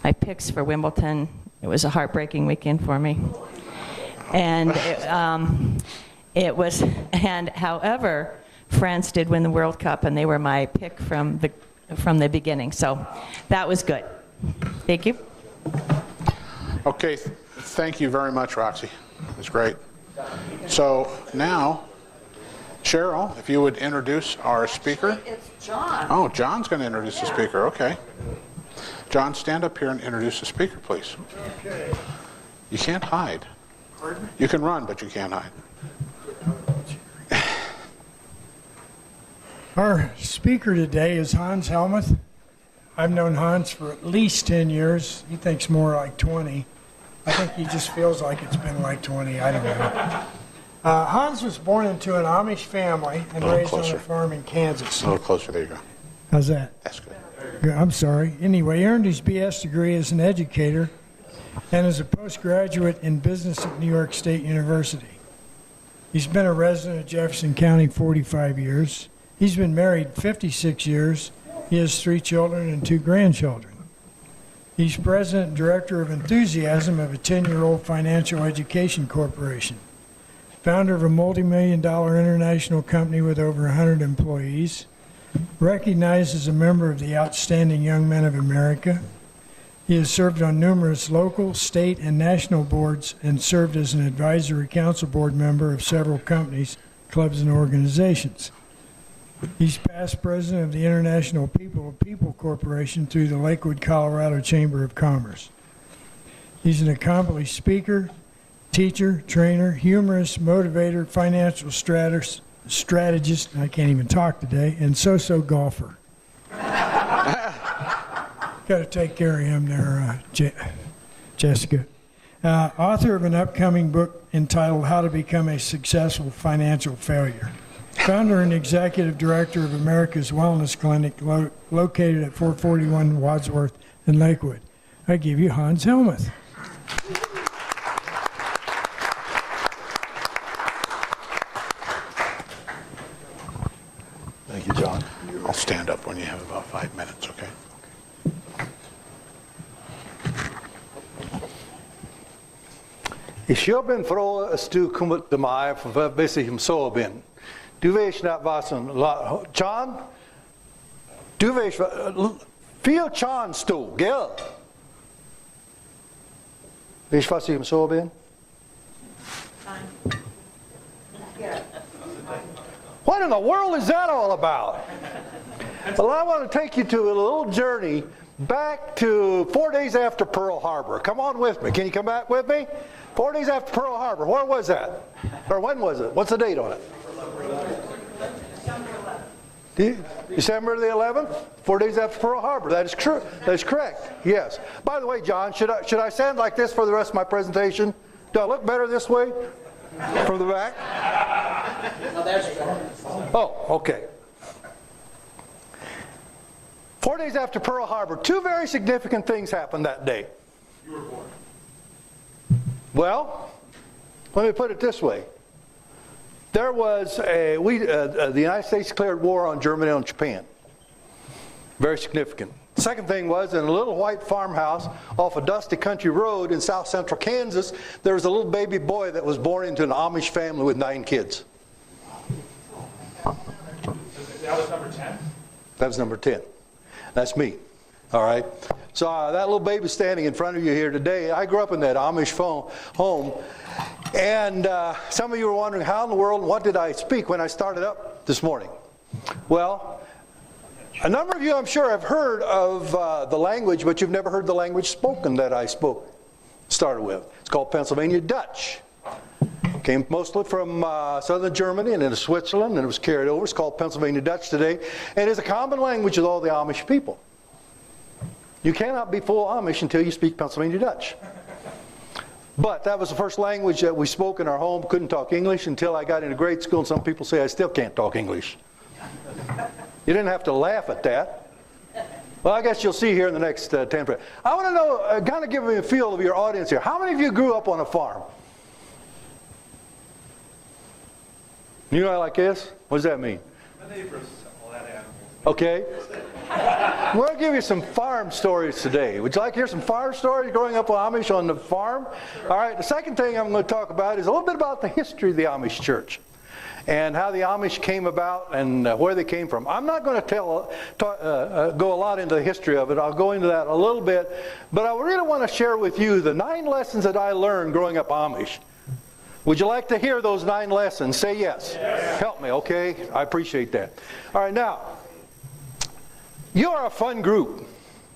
my picks for Wimbledon. It was a heartbreaking weekend for me. And it was. And however, France did win the World Cup, and they were my pick from the beginning. So that was good. Thank you. Okay, thank you very much, Roxy. It was great. So now, Cheryl, if you would introduce our speaker. It's John. Oh, John's going to introduce the speaker. Okay. John, stand up here and introduce the speaker, please. Okay. You can't hide. Pardon? You can run, but you can't hide. Our speaker today is Hans Helmuth. I've known Hans for at least 10 years. He thinks more like 20. I think he just feels like it's been like 20. I don't know. Hans was born into an Amish family and raised on a farm in Kansas. A little closer. There you go. How's that? That's good. Yeah, I'm sorry. Anyway, he earned his BS degree as an educator and as a postgraduate in business at New York State University. He's been a resident of Jefferson County 45 years. He's been married 56 years. He has 3 children and 2 grandchildren. He's president and director of Enthusiasm of a 10-year-old financial education corporation, founder of a multi-million-dollar international company with over 100 employees, recognized as a member of the Outstanding Young Men of America. He has served on numerous local, state, and national boards and served as an advisory council board member of several companies, clubs, and organizations. He's past president of the International People of People Corporation through the Lakewood, Colorado Chamber of Commerce. He's an accomplished speaker, teacher, trainer, humorist, motivator, financial strategist, I can't even talk today, and so-so golfer. Got to take care of him there, Jessica. Author of an upcoming book entitled How to Become a Successful Financial Failure. Founder and executive director of America's Wellness Clinic located at 441 Wadsworth in Lakewood. I give you Hans Helmuth. Thank you, John. I'll stand up when you have about 5 minutes, okay? Ich bin froh, dass du kommst zu mir, bis ich im So bin. Du weißt nicht, was John, du weißt, viel Chance du, gell? Weißt du, was ich im So bin? What in the world is that all about? Well, I want to take you to a little journey back to 4 days after Pearl Harbor. Come on with me. Can you come back with me? 4 days after Pearl Harbor. Where was that? Or when was it? What's the date on it? December the 11th? 4 days after Pearl Harbor. That is true. That is correct. Yes. By the way, John, should I stand like this for the rest of my presentation? Do I look better this way? From the back? Oh, okay. 4 days after Pearl Harbor, 2 very significant things happened that day. You were born. Well, let me put it this way. There was the United States declared war on Germany and Japan. Very significant. Second thing was, in a little white farmhouse off a dusty country road in south central Kansas, there was a little baby boy that was born into an Amish family with 9 kids. That was number 10? That was number 10. That's me. All right? So that little baby standing in front of you here today, I grew up in that Amish home. And some of you were wondering, how in the world, what did I speak when I started up this morning? Well, a number of you, I'm sure, have heard of the language, but you've never heard the language spoken that I started with. It's called Pennsylvania Dutch. Came mostly from southern Germany and into Switzerland, and it was carried over. It's called Pennsylvania Dutch today. And it's a common language with all the Amish people. You cannot be full Amish until you speak Pennsylvania Dutch. But that was the first language that we spoke in our home. Couldn't talk English until I got into grade school, and some people say I still can't talk English. You didn't have to laugh at that. Well, I guess you'll see here in the next 10 minutes. I want to know, kind of give me a feel of your audience here. How many of you grew up on a farm? You know like this? What does that mean? My neighbors all had animals. Okay. I'm going to give you some farm stories today. Would you like to hear some farm stories growing up with Amish on the farm? All right, the second thing I'm going to talk about is a little bit about the history of the Amish church and how the Amish came about and where they came from. I'm not going to go a lot into the history of it. I'll go into that a little bit. But I really want to share with you the 9 lessons that I learned growing up Amish. Would you like to hear those 9 lessons? Say yes. Yes. Help me, okay? I appreciate that. All right, now, you are a fun group.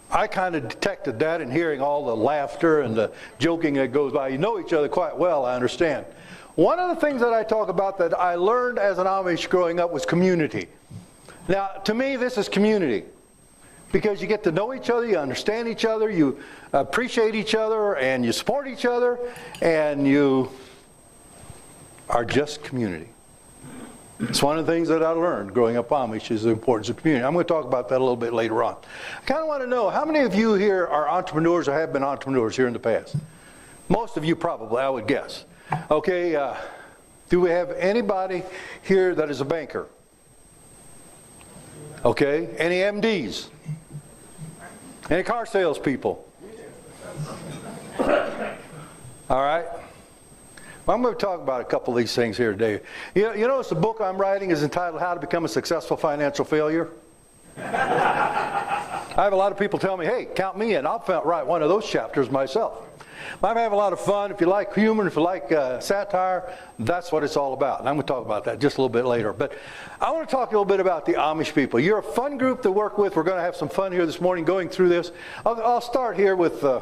I kind of detected that in hearing all the laughter and the joking that goes by. You know each other quite well, I understand. One of the things that I talk about that I learned as an Amish growing up was community. Now, to me, this is community. Because you get to know each other, you understand each other, you appreciate each other, and you support each other, and you are just community. It's one of the things that I learned growing up Amish is the importance of community. I'm going to talk about that a little bit later on. I kind of want to know, how many of you here are entrepreneurs or have been entrepreneurs here in the past? Most of you probably, I would guess. Okay, do we have anybody here that is a banker? Okay, any MDs? Any car salespeople? All right. Well, I'm going to talk about a couple of these things here today. You notice the book I'm writing is entitled How to Become a Successful Financial Failure? I have a lot of people tell me, hey, count me in. I'll write one of those chapters myself. I'm having a lot of fun. If you like humor, if you like satire, that's what it's all about. And I'm going to talk about that just a little bit later. But I want to talk a little bit about the Amish people. You're a fun group to work with. We're going to have some fun here this morning going through this. I'll start here with a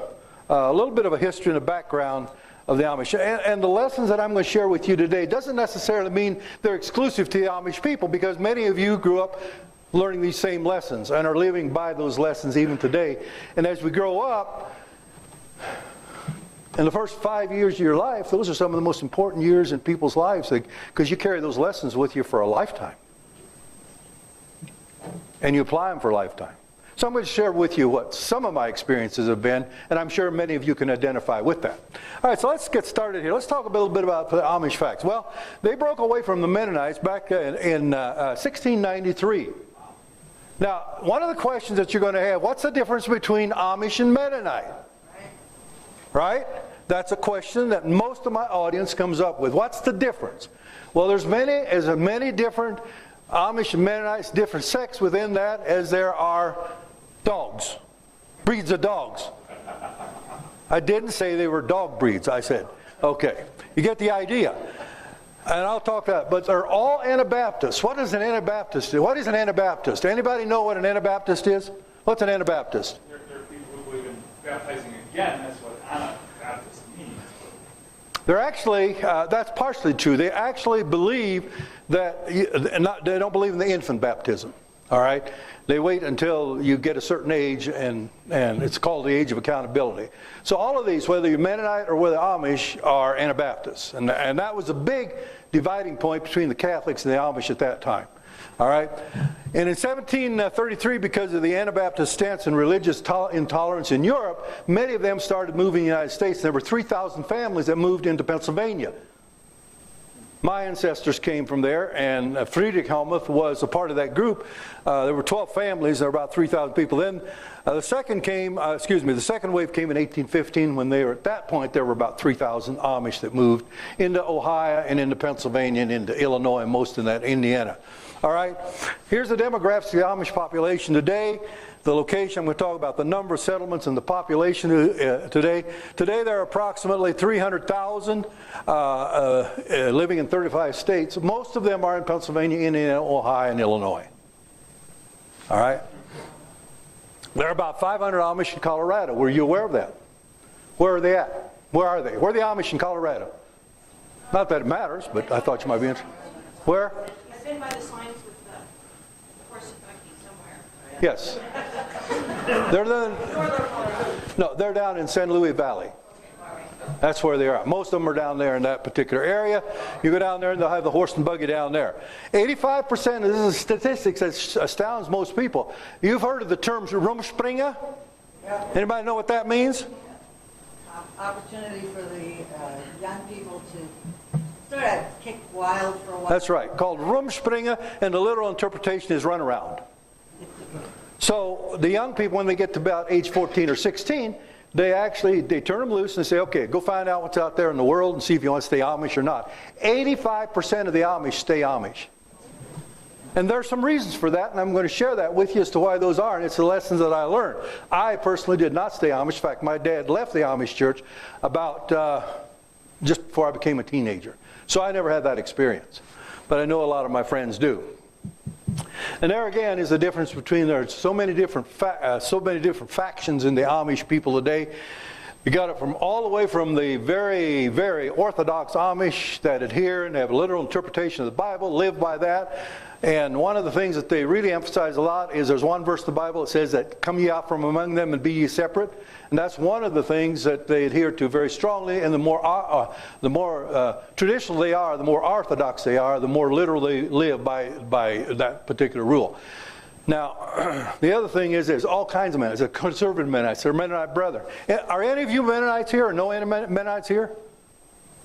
little bit of a history and a background of the Amish. And the lessons that I'm going to share with you today doesn't necessarily mean they're exclusive to the Amish people, because many of you grew up learning these same lessons and are living by those lessons even today. And as we grow up, in the first 5 years of your life, those are some of the most important years in people's lives, because you carry those lessons with you for a lifetime. And you apply them for a lifetime. So I'm going to share with you what some of my experiences have been, and I'm sure many of you can identify with that. All right, so let's get started here. Let's talk a little bit about the Amish facts. Well, they broke away from the Mennonites back in 1693. Now, one of the questions that you're going to have, what's the difference between Amish and Mennonite? Right? That's a question that most of my audience comes up with. What's the difference? Well, there's many different Amish and Mennonites, different sects within that, as there are dogs, breeds of dogs. I didn't say they were dog breeds, I said. Okay, you get the idea. And I'll talk that, but they're all Anabaptists. What does an Anabaptist do? What is an Anabaptist? Anybody know what an Anabaptist is? What's an Anabaptist? They're people who believe in baptizing again. That's what Anabaptist means. They're actually, that's partially true. They actually believe that, they don't believe in the infant baptism. All right? They wait until you get a certain age, and it's called the age of accountability. So all of these, whether you're Mennonite or whether Amish, are Anabaptists. And that was a big dividing point between the Catholics and the Amish at that time. All right? And in 1733, because of the Anabaptist stance and religious intolerance in Europe, many of them started moving to the United States. There were 3,000 families that moved into Pennsylvania. My ancestors came from there, and Friedrich Helmuth was a part of that group. There were 12 families, there were about 3,000 people. Then the second wave came in 1815 when they were, at that point, there were about 3,000 Amish that moved into Ohio and into Pennsylvania and into Illinois and most in that Indiana. All right, here's the demographics of the Amish population today. The location, I'm going to talk about the number of settlements and the population today. Today there are approximately 300,000 living in 35 states. Most of them are in Pennsylvania, Indiana, Ohio, and Illinois. All right? There are about 500 Amish in Colorado. Were you aware of that? Where are they at? Where are they? Where are the Amish in Colorado? Not that it matters, but I thought you might be interested. Where? I've been by the signs with the horse and buggy somewhere. Yes. They're down in San Luis Valley. That's where they are. Most of them are down there in that particular area. You go down there and they'll have the horse and buggy down there. 85% of this is statistics that astounds most people. You've heard of the term rumspringa? Yeah. Anybody know what that means? Opportunity for the young people to sort of kick wild for a while. That's right. Called rumspringa, and the literal interpretation is run around. So the young people, when they get to about age 14 or 16, they turn them loose and say, okay, go find out what's out there in the world and see if you want to stay Amish or not. 85% of the Amish stay Amish. And there are some reasons for that, and I'm going to share that with you as to why those are, and it's the lessons that I learned. I personally did not stay Amish. In fact, my dad left the Amish church about just before I became a teenager. So I never had that experience. But I know a lot of my friends do. And there again is the difference between, there are so many different factions in the Amish people today. You got it from all the way from the very, very orthodox Amish that adhere and have a literal interpretation of the Bible, live by that. And one of the things that they really emphasize a lot is there's one verse in the Bible that says that come ye out from among them and be ye separate. And that's one of the things that they adhere to very strongly. And the more traditional they are, the more orthodox they are, the more literally they live by that particular rule. Now, the other thing is there's all kinds of Mennonites. There's conservative Mennonites. There are Mennonite brethren. Are any of you Mennonites here or know any Mennonites here?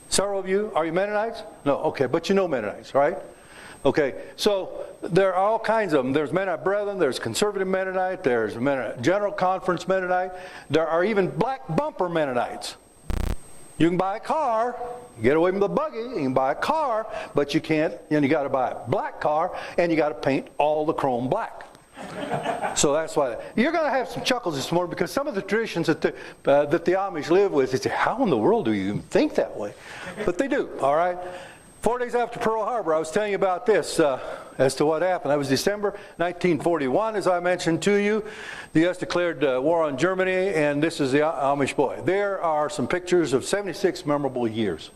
Several of you? Are you Mennonites? No, okay, but you know Mennonites, right? Okay, so there are all kinds of them. There's Mennonite Brethren, there's Conservative Mennonite, there's Mennonite General Conference Mennonite. There are even black bumper Mennonites. You can buy a car, get away from the buggy, you can buy a car, but you can't, and you got to buy a black car, and you got to paint all the chrome black. So that's why. You're going to have some chuckles this morning because some of the traditions that the Amish live with, they say, how in the world do you even think that way? But they do, all right? 4 days after Pearl Harbor, I was telling you about this as to what happened. That was December 1941, as I mentioned to you. The U.S. declared war on Germany, and this is the Amish boy. There are some pictures of 76 memorable years.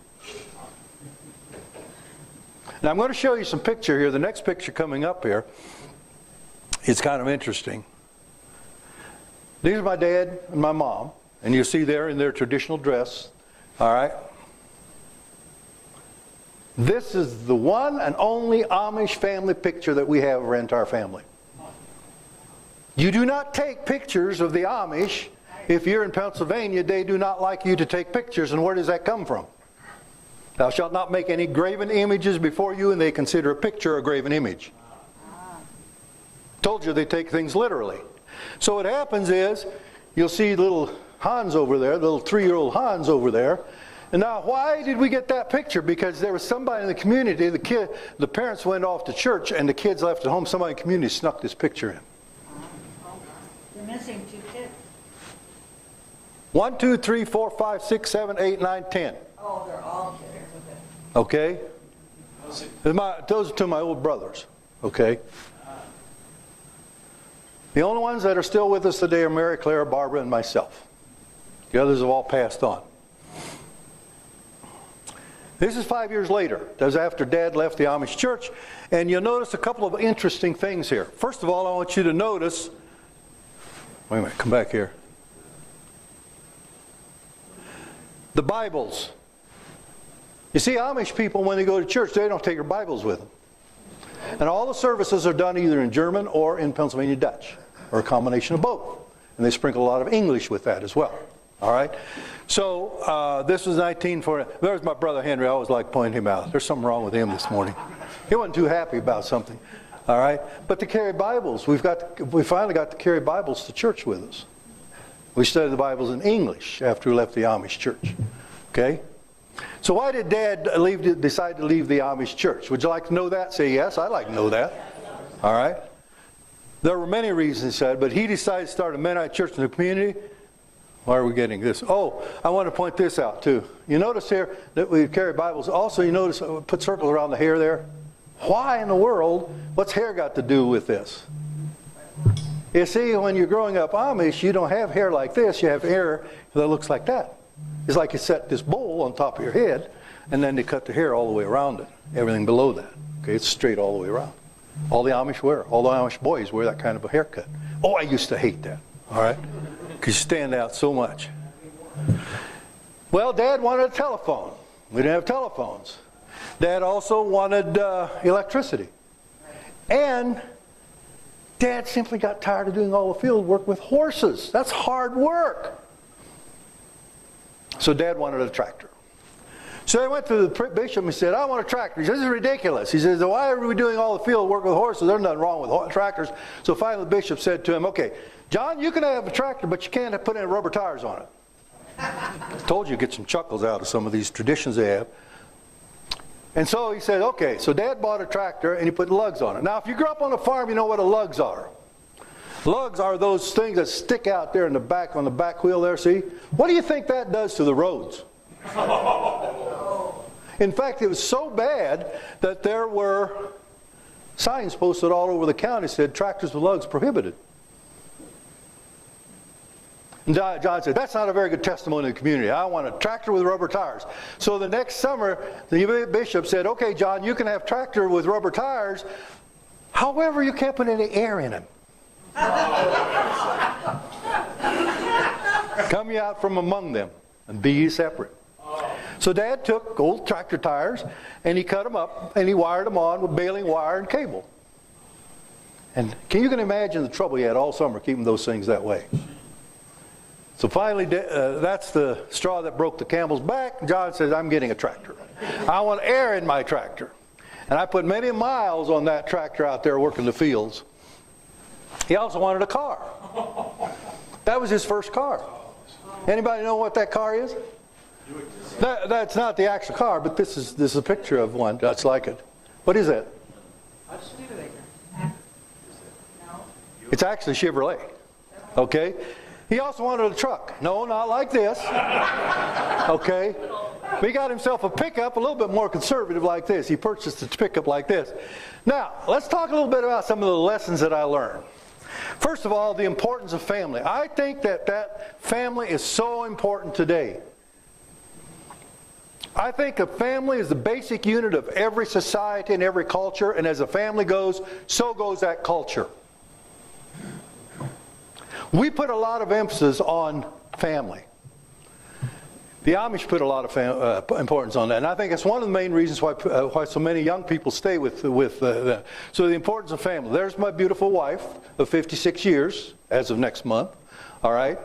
Now I'm going to show you some picture here. The next picture coming up here is kind of interesting. These are my dad and my mom, and you see there in their traditional dress, all right? This is the one and only Amish family picture that we have of our entire family. You do not take pictures of the Amish. If you're in Pennsylvania, they do not like you to take pictures. And where does that come from? Thou shalt not make any graven images before you, and they consider a picture a graven image. Told you they take things literally. So what happens is, you'll see little Hans over there, little 3-year-old Hans over there. And now, why did we get that picture? Because there was somebody in the community, the parents went off to church, and the kids left at home. Somebody in the community snuck this picture in. You're missing 2 kids. 1, 2, 3, 4, 5, 6, 7, 8, 9, 10. Oh, they're all kids. Okay? Those are 2 of my old brothers. Okay? The only ones that are still with us today are Mary, Clara, Barbara, and myself. The others have all passed on. This is 5 years later. That was after Dad left the Amish church. And you'll notice a couple of interesting things here. First of all, I want you to notice, wait a minute, come back here. The Bibles. You see, Amish people, when they go to church, they don't take their Bibles with them. And all the services are done either in German or in Pennsylvania Dutch, or a combination of both. And they sprinkle a lot of English with that as well. All right? So this was 1940. There's my brother Henry. I always like pointing him out. There's something wrong with him this morning. He wasn't too happy about something. All right? But to carry Bibles, we finally got to carry Bibles to church with us. We studied the Bibles in English after we left the Amish church. Okay? So why did Dad decide to leave the Amish church? Would you like to know that? Say yes. I'd like to know that. All right? There were many reasons, he said, but he decided to start a Mennonite church in the community. Why are we getting this? Oh, I want to point this out too. You notice here that we carry Bibles. Also, you notice we put circles around the hair there. Why in the world? What's hair got to do with this? You see, when you're growing up Amish, you don't have hair like this. You have hair that looks like that. It's like you set this bowl on top of your head, and then they cut the hair all the way around it. Everything below that. Okay, it's straight all the way around. All the Amish boys wear that kind of a haircut. Oh, I used to hate that. All right? Because you stand out so much. Well, Dad wanted a telephone. We didn't have telephones. Dad also wanted electricity. And Dad simply got tired of doing all the field work with horses. That's hard work. So Dad wanted a tractor. So they went to the bishop and said, I want a tractor. He said, this is ridiculous. He says, why are we doing all the field work with horses? There's nothing wrong with tractors. So finally the bishop said to him, okay, John, you can have a tractor, but you can't put any rubber tires on it. I told you to get some chuckles out of some of these traditions they have. And so he said, okay, so Dad bought a tractor and he put lugs on it. Now, if you grew up on a farm, you know what a lugs are. Lugs are those things that stick out there in the back, on the back wheel there, see? What do you think that does to the roads? In fact, it was so bad that there were signs posted all over the county that said tractors with lugs prohibited. And John said, that's not a very good testimony in the community. I want a tractor with rubber tires. So the next summer, the bishop said, okay, John, you can have a tractor with rubber tires. However, you can't put any air in them. Come ye out from among them and be ye separate. So Dad took old tractor tires and he cut them up and he wired them on with baling wire and cable. And you can imagine the trouble he had all summer keeping those things that way. So finally, that's the straw that broke the camel's back. John says, I'm getting a tractor. I want air in my tractor. And I put many miles on that tractor out there working the fields. He also wanted a car. That was his first car. Anybody know what that car is? That's not the actual car, but this is a picture of one that's like it. What is that? It's actually Chevrolet. Okay? He also wanted a truck. No, not like this. Okay? He got himself a pickup, a little bit more conservative like this. He purchased a pickup like this. Now, let's talk a little bit about some of the lessons that I learned. First of all, the importance of family. I think that family is so important today. I think a family is the basic unit of every society and every culture, and as a family goes, so goes that culture. We put a lot of emphasis on family. The Amish put a lot of importance on that, and I think it's one of the main reasons why so many young people stay with them. So the importance of family. There's my beautiful wife of 56 years, as of next month. All right?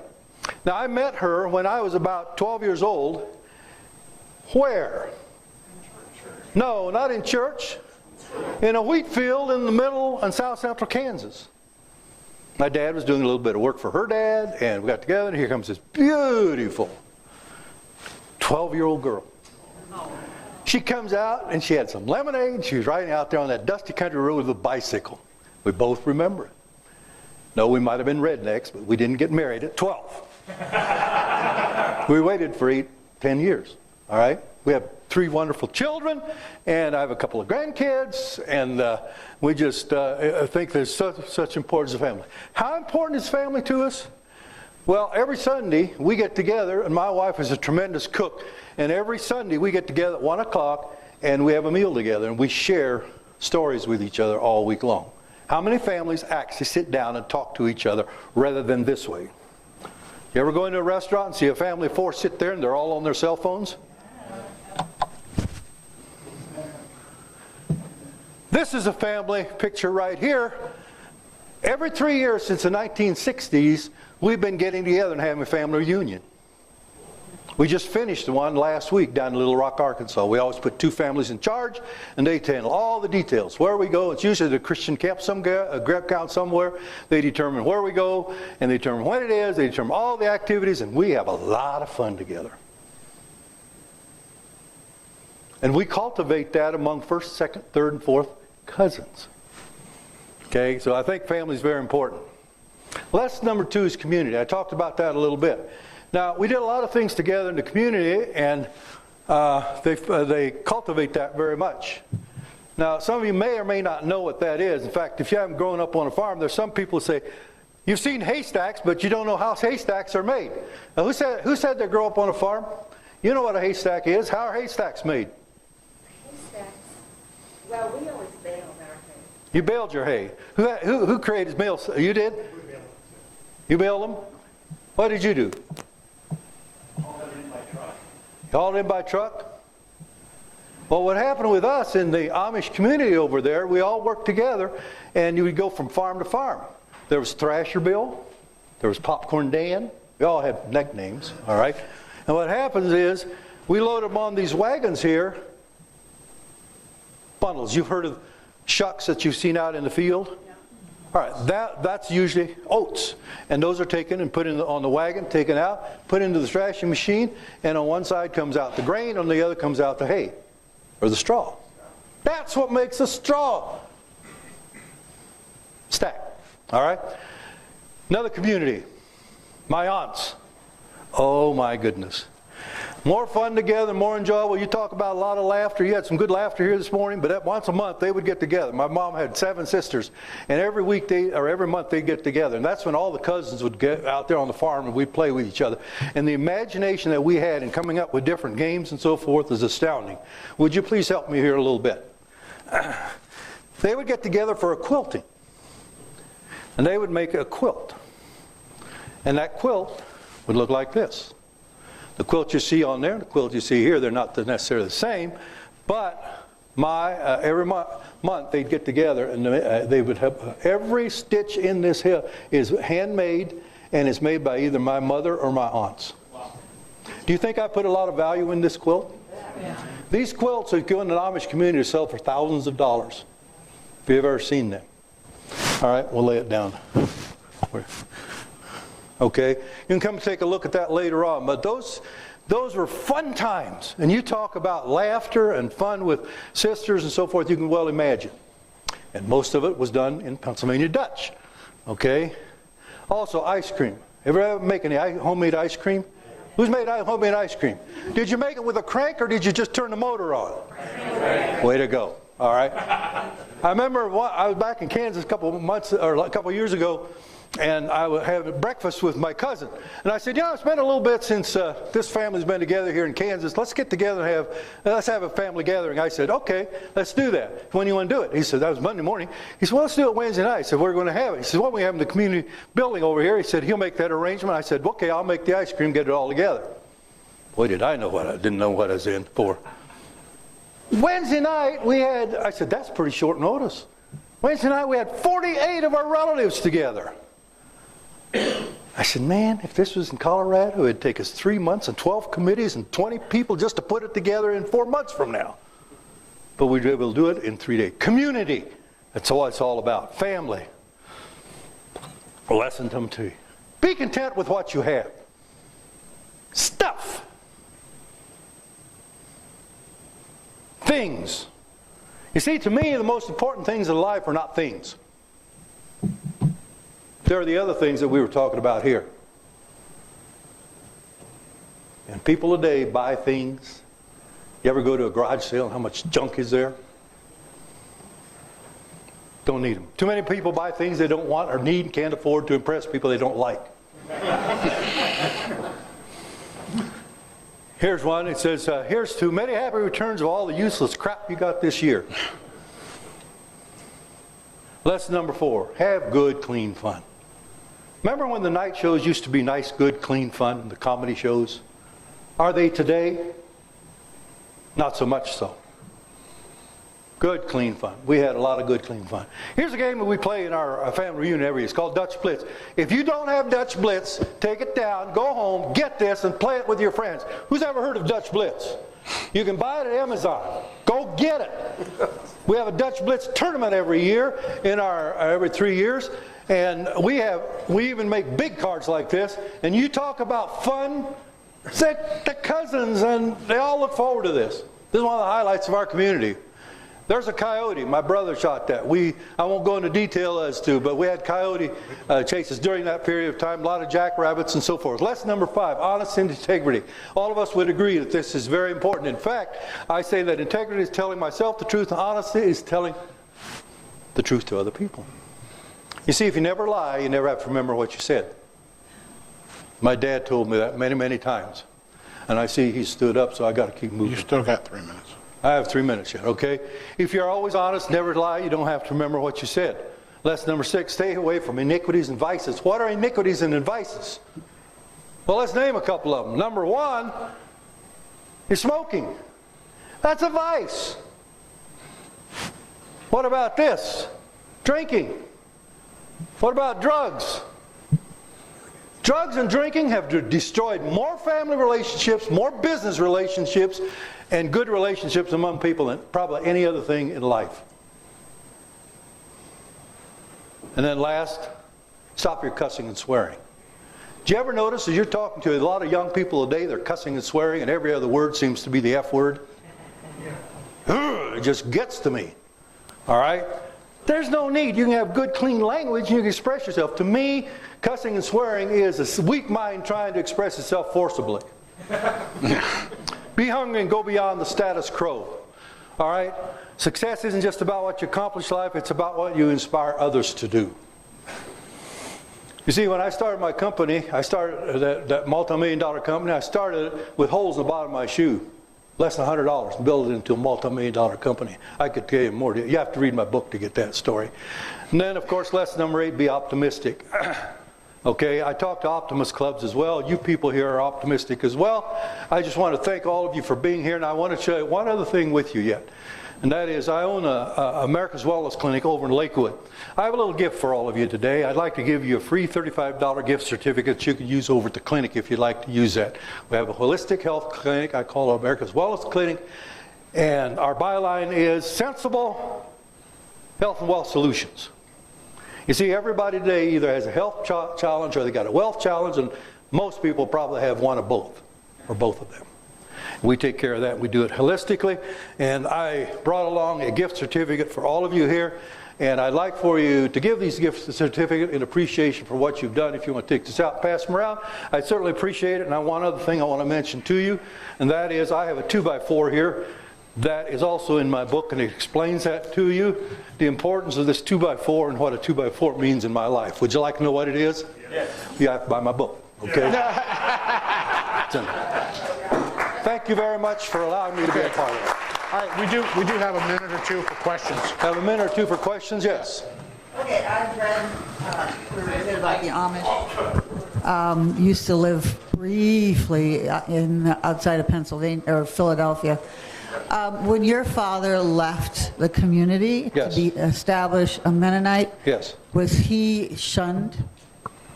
Now, I met her when I was about 12 years old. Where? No, not in church. In a wheat field in the middle and south central Kansas. My dad was doing a little bit of work for her dad, and we got together, and here comes this beautiful 12-year-old girl. She comes out, and she had some lemonade, and she was riding out there on that dusty country road with a bicycle. We both remember it. No, we might have been rednecks, but we didn't get married at 12. We waited for 10 years. All right? We have 3 wonderful children, and I have a couple of grandkids, and we just think there's such importance of family. How important is family to us? Well, every Sunday we get together, and my wife is a tremendous cook, and every Sunday we get together at 1 o'clock, and we have a meal together, and we share stories with each other all week long. How many families actually sit down and talk to each other rather than this way? You ever go into a restaurant and see a family of 4 sit there and they're all on their cell phones? This is a family picture right here. Every 3 years since the 1960s, we've been getting together and having a family reunion. We just finished the one last week down in Little Rock, Arkansas. We always put 2 families in charge, and they handle all the details. Where we go, it's usually the Christian camp, a grab count somewhere. They determine where we go, and they determine when it is. They determine all the activities, and we have a lot of fun together. And we cultivate that among first, second, third, and fourth cousins. Okay, so I think family is very important. Lesson number 2 is community. I talked about that a little bit. Now, we did a lot of things together in the community, and they cultivate that very much. Now, some of you may or may not know what that is. In fact, if you haven't grown up on a farm, there's some people who say, you've seen haystacks, but you don't know how haystacks are made. Now, who said they grow up on a farm? You know what a haystack is. How are haystacks made? Haystacks. Well, we always baled our hay. You baled your hay. Who created bales? You did? You baled them? What did you do? Hauled in by truck? Well, what happened with us in the Amish community over there, we all worked together, and you would go from farm to farm. There was Thrasher Bill. There was Popcorn Dan. We all had nicknames, all right? And what happens is, we load them on these wagons here, bundles. You've heard of shucks that you've seen out in the field? All right, that's usually oats. And those are taken and put on the wagon, taken out, put into the thrashing machine, and on one side comes out the grain, on the other comes out the hay, or the straw. That's what makes a straw stack. All right? Another community. My aunts. Oh my goodness. More fun together, more enjoyable. You talk about a lot of laughter. You had some good laughter here this morning, but once a month they would get together. My mom had 7 sisters, and every week every month they'd get together. And that's when all the cousins would get out there on the farm and we'd play with each other. And the imagination that we had in coming up with different games and so forth is astounding. Would you please help me here a little bit? They would get together for a quilting. And they would make a quilt. And that quilt would look like this. The quilt you see on there, the quilt you see here, they're not necessarily the same, but every month they'd get together and they would have every stitch in this here is handmade and is made by either my mother or my aunts. Wow. Do you think I put a lot of value in this quilt? Yeah. These quilts are going to the Amish community to sell for thousands of dollars. If you've ever seen them. All right, we'll lay it down. Okay, you can come and take a look at that later on. But those were fun times. And you talk about laughter and fun with sisters and so forth, you can well imagine. And most of it was done in Pennsylvania Dutch. Okay? Also, ice cream. Ever make any homemade ice cream? Who's made homemade ice cream? Did you make it with a crank or did you just turn the motor on? Way to go. All right. I remember I was back in Kansas a couple years ago, and I would have breakfast with my cousin. And I said, it's been a little bit since this family's been together here in Kansas. Let's get together and let's have a family gathering. I said, okay, let's do that. When do you want to do it? He said, that was Monday morning. He said, well, let's do it Wednesday night. I said, we're going to have it. He said, well, we have the community building over here. He said, he'll make that arrangement. I said, okay, I'll make the ice cream, get it all together. Boy, did I didn't know what I was in for. Wednesday night, I said, that's pretty short notice. Wednesday night, we had 48 of our relatives together. I said, man, if this was in Colorado, it would take us 3 months and 12 committees and 20 people just to put it together in 4 months from now. But we'd be able to do it in 3 days. Community, that's what it's all about. Family. Lesson number 2. Be content with what you have. Stuff. Things. You see, to me, the most important things in life are not things. There are the other things that we were talking about here. And people today buy things. You ever go to a garage sale and how much junk is there? Don't need them. Too many people buy things they don't want or need, can't afford to impress people they don't like. Here's one. It says, here's to many happy returns of all the useless crap you got this year. Lesson number 4. Have good, clean fun. Remember when the night shows used to be nice, good, clean fun, the comedy shows? Are they today? Not so much so. Good, clean fun. We had a lot of good, clean fun. Here's a game that we play in our family reunion every year. It's called Dutch Blitz. If you don't have Dutch Blitz, take it down, go home, get this, and play it with your friends. Who's ever heard of Dutch Blitz? You can buy it at Amazon. Go get it. We have a Dutch Blitz tournament every year, every 3 years, and we even make big cards like this. And you talk about fun, the cousins, and they all look forward to this. This is one of the highlights of our community. There's a coyote. My brother shot that. I won't go into detail as to, but we had coyote chases during that period of time, a lot of jackrabbits and so forth. Lesson number 5, honesty and integrity. All of us would agree that this is very important. In fact, I say that integrity is telling myself the truth, and honesty is telling the truth to other people. You see, if you never lie, you never have to remember what you said. My dad told me that many, many times. And I see he stood up, so I got to keep moving. You still got 3 minutes. I have 3 minutes yet, okay? If you're always honest, never lie, you don't have to remember what you said. Lesson number 6, stay away from iniquities and vices. What are iniquities and vices? Well, let's name a couple of them. Number 1 is smoking. That's a vice. What about this? Drinking. What about drugs? Drugs and drinking have destroyed more family relationships, more business relationships, and good relationships among people than probably any other thing in life. And then last, stop your cussing and swearing. Do you ever notice as you're talking to a lot of young people today, they're cussing and swearing, and every other word seems to be the F word? It just gets to me. All right? There's no need. You can have good, clean language, and you can express yourself. To me, cussing and swearing is a weak mind trying to express itself forcibly. Be hungry and go beyond the status quo. All right? Success isn't just about what you accomplish in life, it's about what you inspire others to do. You see, when I started my company, I started that multi-million-dollar company, I started with holes in the bottom of my shoe. Less than $100 and build it into a multi-million-dollar company. I could tell you more. You have to read my book to get that story. And then, of course, lesson number 8, be optimistic. Okay, I talk to optimist clubs as well. You people here are optimistic as well. I just want to thank all of you for being here, and I want to share one other thing with you yet. And that is, I own America's Wellness Clinic over in Lakewood. I have a little gift for all of you today. I'd like to give you a free $35 gift certificate that you can use over at the clinic if you'd like to use that. We have a holistic health clinic. I call it America's Wellness Clinic. And our byline is Sensible Health and Wealth Solutions. You see, everybody today either has a health challenge or they got a wealth challenge, and most people probably have one of both, or both of them. We take care of that. We do it holistically. And I brought along a gift certificate for all of you here. And I'd like for you to give these gift certificate in appreciation for what you've done. If you want to take this out, pass them around. I'd certainly appreciate it. And one other thing I want to mention to you, and that is I have a 2x4 here that is also in my book, and it explains that to you, the importance of this 2x4 and what a 2x4 means in my life. Would you like to know what it is? Yes. You have to buy my book, okay? Thank you very much for allowing me to be a part of it. All right, we do have a minute or two for questions. Have a minute or two for questions? Yes. Okay, I've read a little bit about the Amish. Used to live briefly outside of Pennsylvania or Philadelphia. When your father left the community to establish a Mennonite, yes, was he shunned?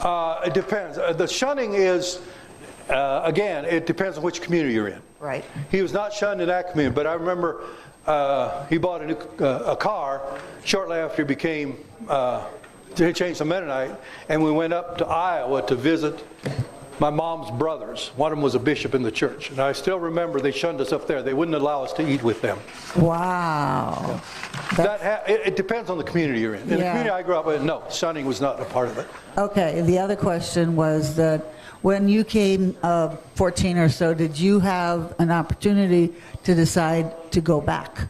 It depends. The shunning is, again, it depends on which community you're in. Right. He was not shunned in that community, but I remember he bought a car shortly after he became, he changed to Mennonite, and we went up to Iowa to visit my mom's brothers. One of them was a bishop in the church. And I still remember they shunned us up there. They wouldn't allow us to eat with them. Wow. It depends on the community you're in. In the community I grew up in, no, shunning was not a part of it. Okay, the other question was that when you came 14 or so, did you have an opportunity to decide to go back?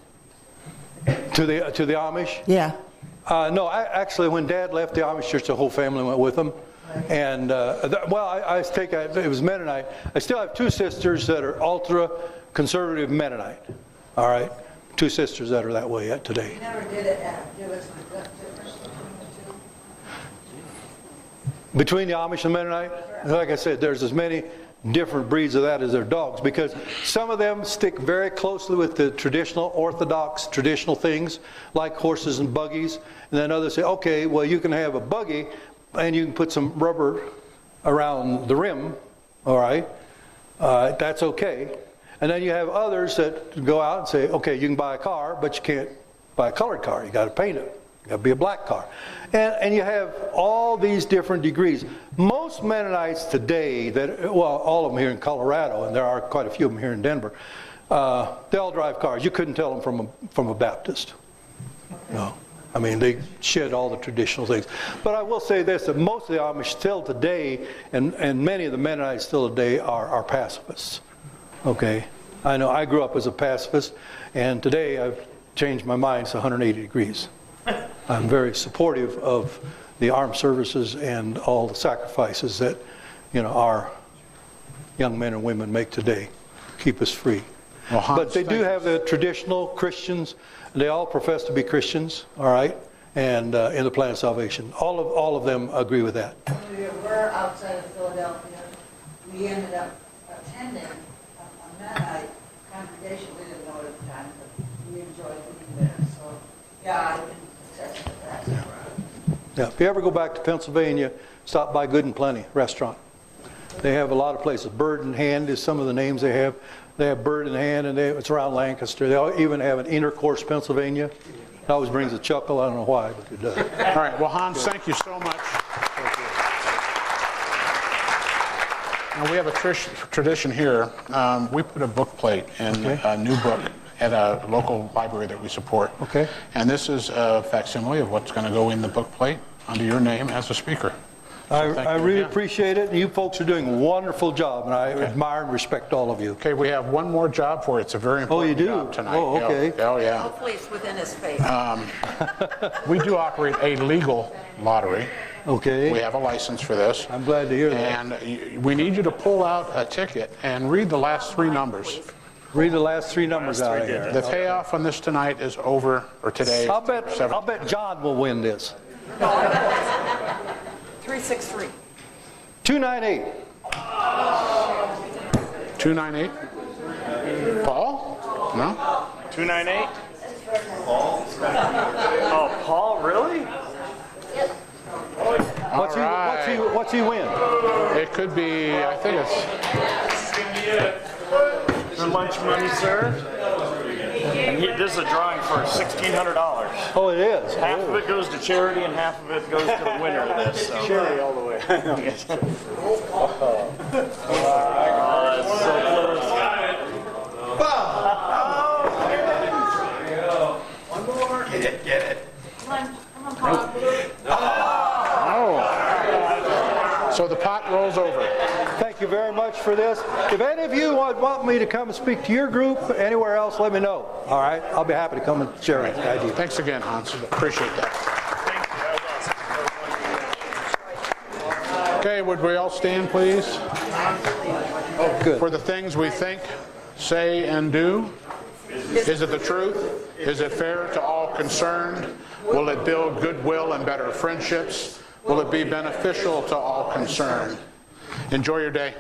To the Amish? Yeah. No, actually when Dad left the Amish church, the whole family went with him. And, it was Mennonite. I still have 2 sisters that are ultra-conservative Mennonite. All right? 2 sisters that are that way yet today. You never did it give us the difference between the Amish and Mennonite? Like I said, there's as many different breeds of that as their dogs, because some of them stick very closely with the traditional orthodox traditional things like horses and buggies, and then others say, okay, well, you can have a buggy and you can put some rubber around the rim, all right, that's okay. And then you have others that go out and say, okay, you can buy a car, but you can't buy a colored car, you got to paint it. Got to be a black car. And you have all these different degrees. Most Mennonites today, well, all of them here in Colorado, and there are quite a few of them here in Denver, they all drive cars. You couldn't tell them from a Baptist. No. I mean, they shed all the traditional things. But I will say this, that most of the Amish still today, and many of the Mennonites still today, are pacifists. Okay? I know I grew up as a pacifist, and today I've changed my mind. It's 180 degrees. I'm very supportive of the armed services and all the sacrifices that, our young men and women make today, keep us free. Well, Hans, but they do have the traditional Christians. They all profess to be Christians, all right, and in the plan of salvation. All of them agree with that. We're outside of Philadelphia. We ended up attending a Mennonite congregation. We didn't know it at the time, but we enjoyed being there. So, yeah, I can attest to that. Yeah, if you ever go back to Pennsylvania, stop by Good and Plenty restaurant. They have a lot of places. Bird in Hand is some of the names they have. They have Bird in Hand, and it's around Lancaster. They even have an Intercourse, Pennsylvania. It always brings a chuckle. I don't know why, but it does. All right. Well, Hans, thank you so much. Now, we have a tradition here. We put a book plate in a new book at a local library that we support. Okay. And this is a facsimile of what's going to go in the book plate under your name as a speaker. So I really appreciate it. You folks are doing a wonderful job, and I admire and respect all of you. Okay, we have one more job for you. It's a very important job tonight. Oh, okay. Oh, yeah. Hopefully it's within his face. We do operate a legal lottery. Okay. We have a license for this. I'm glad to hear that. And we need you to pull out a ticket and read the last three numbers. Read the last three numbers out of here. The payoff on this tonight is over, or today. I'll bet John will win this. 363. 298. 298. Paul? No? 298. Paul. Oh, Paul, really? What's he win? It could be, I think it's... For lunch money, sir. And this is a drawing for $1,600. Oh, it is? Half of it goes to charity and half of it goes to the winner of this. So. Charity all the way. That's so close. One more. Get it. Come on, Paul. So the pot rolls over. Thank you very much for this. If any of you want me to come and speak to your group anywhere else, let me know. All right? I'll be happy to come and share it. Thanks again, Hans. Appreciate that. Okay, would we all stand, please? Oh, good. For the things we think, say, and do. Is it the truth? Is it fair to all concerned? Will it build goodwill and better friendships? Will it be beneficial to all concerned? Enjoy your day.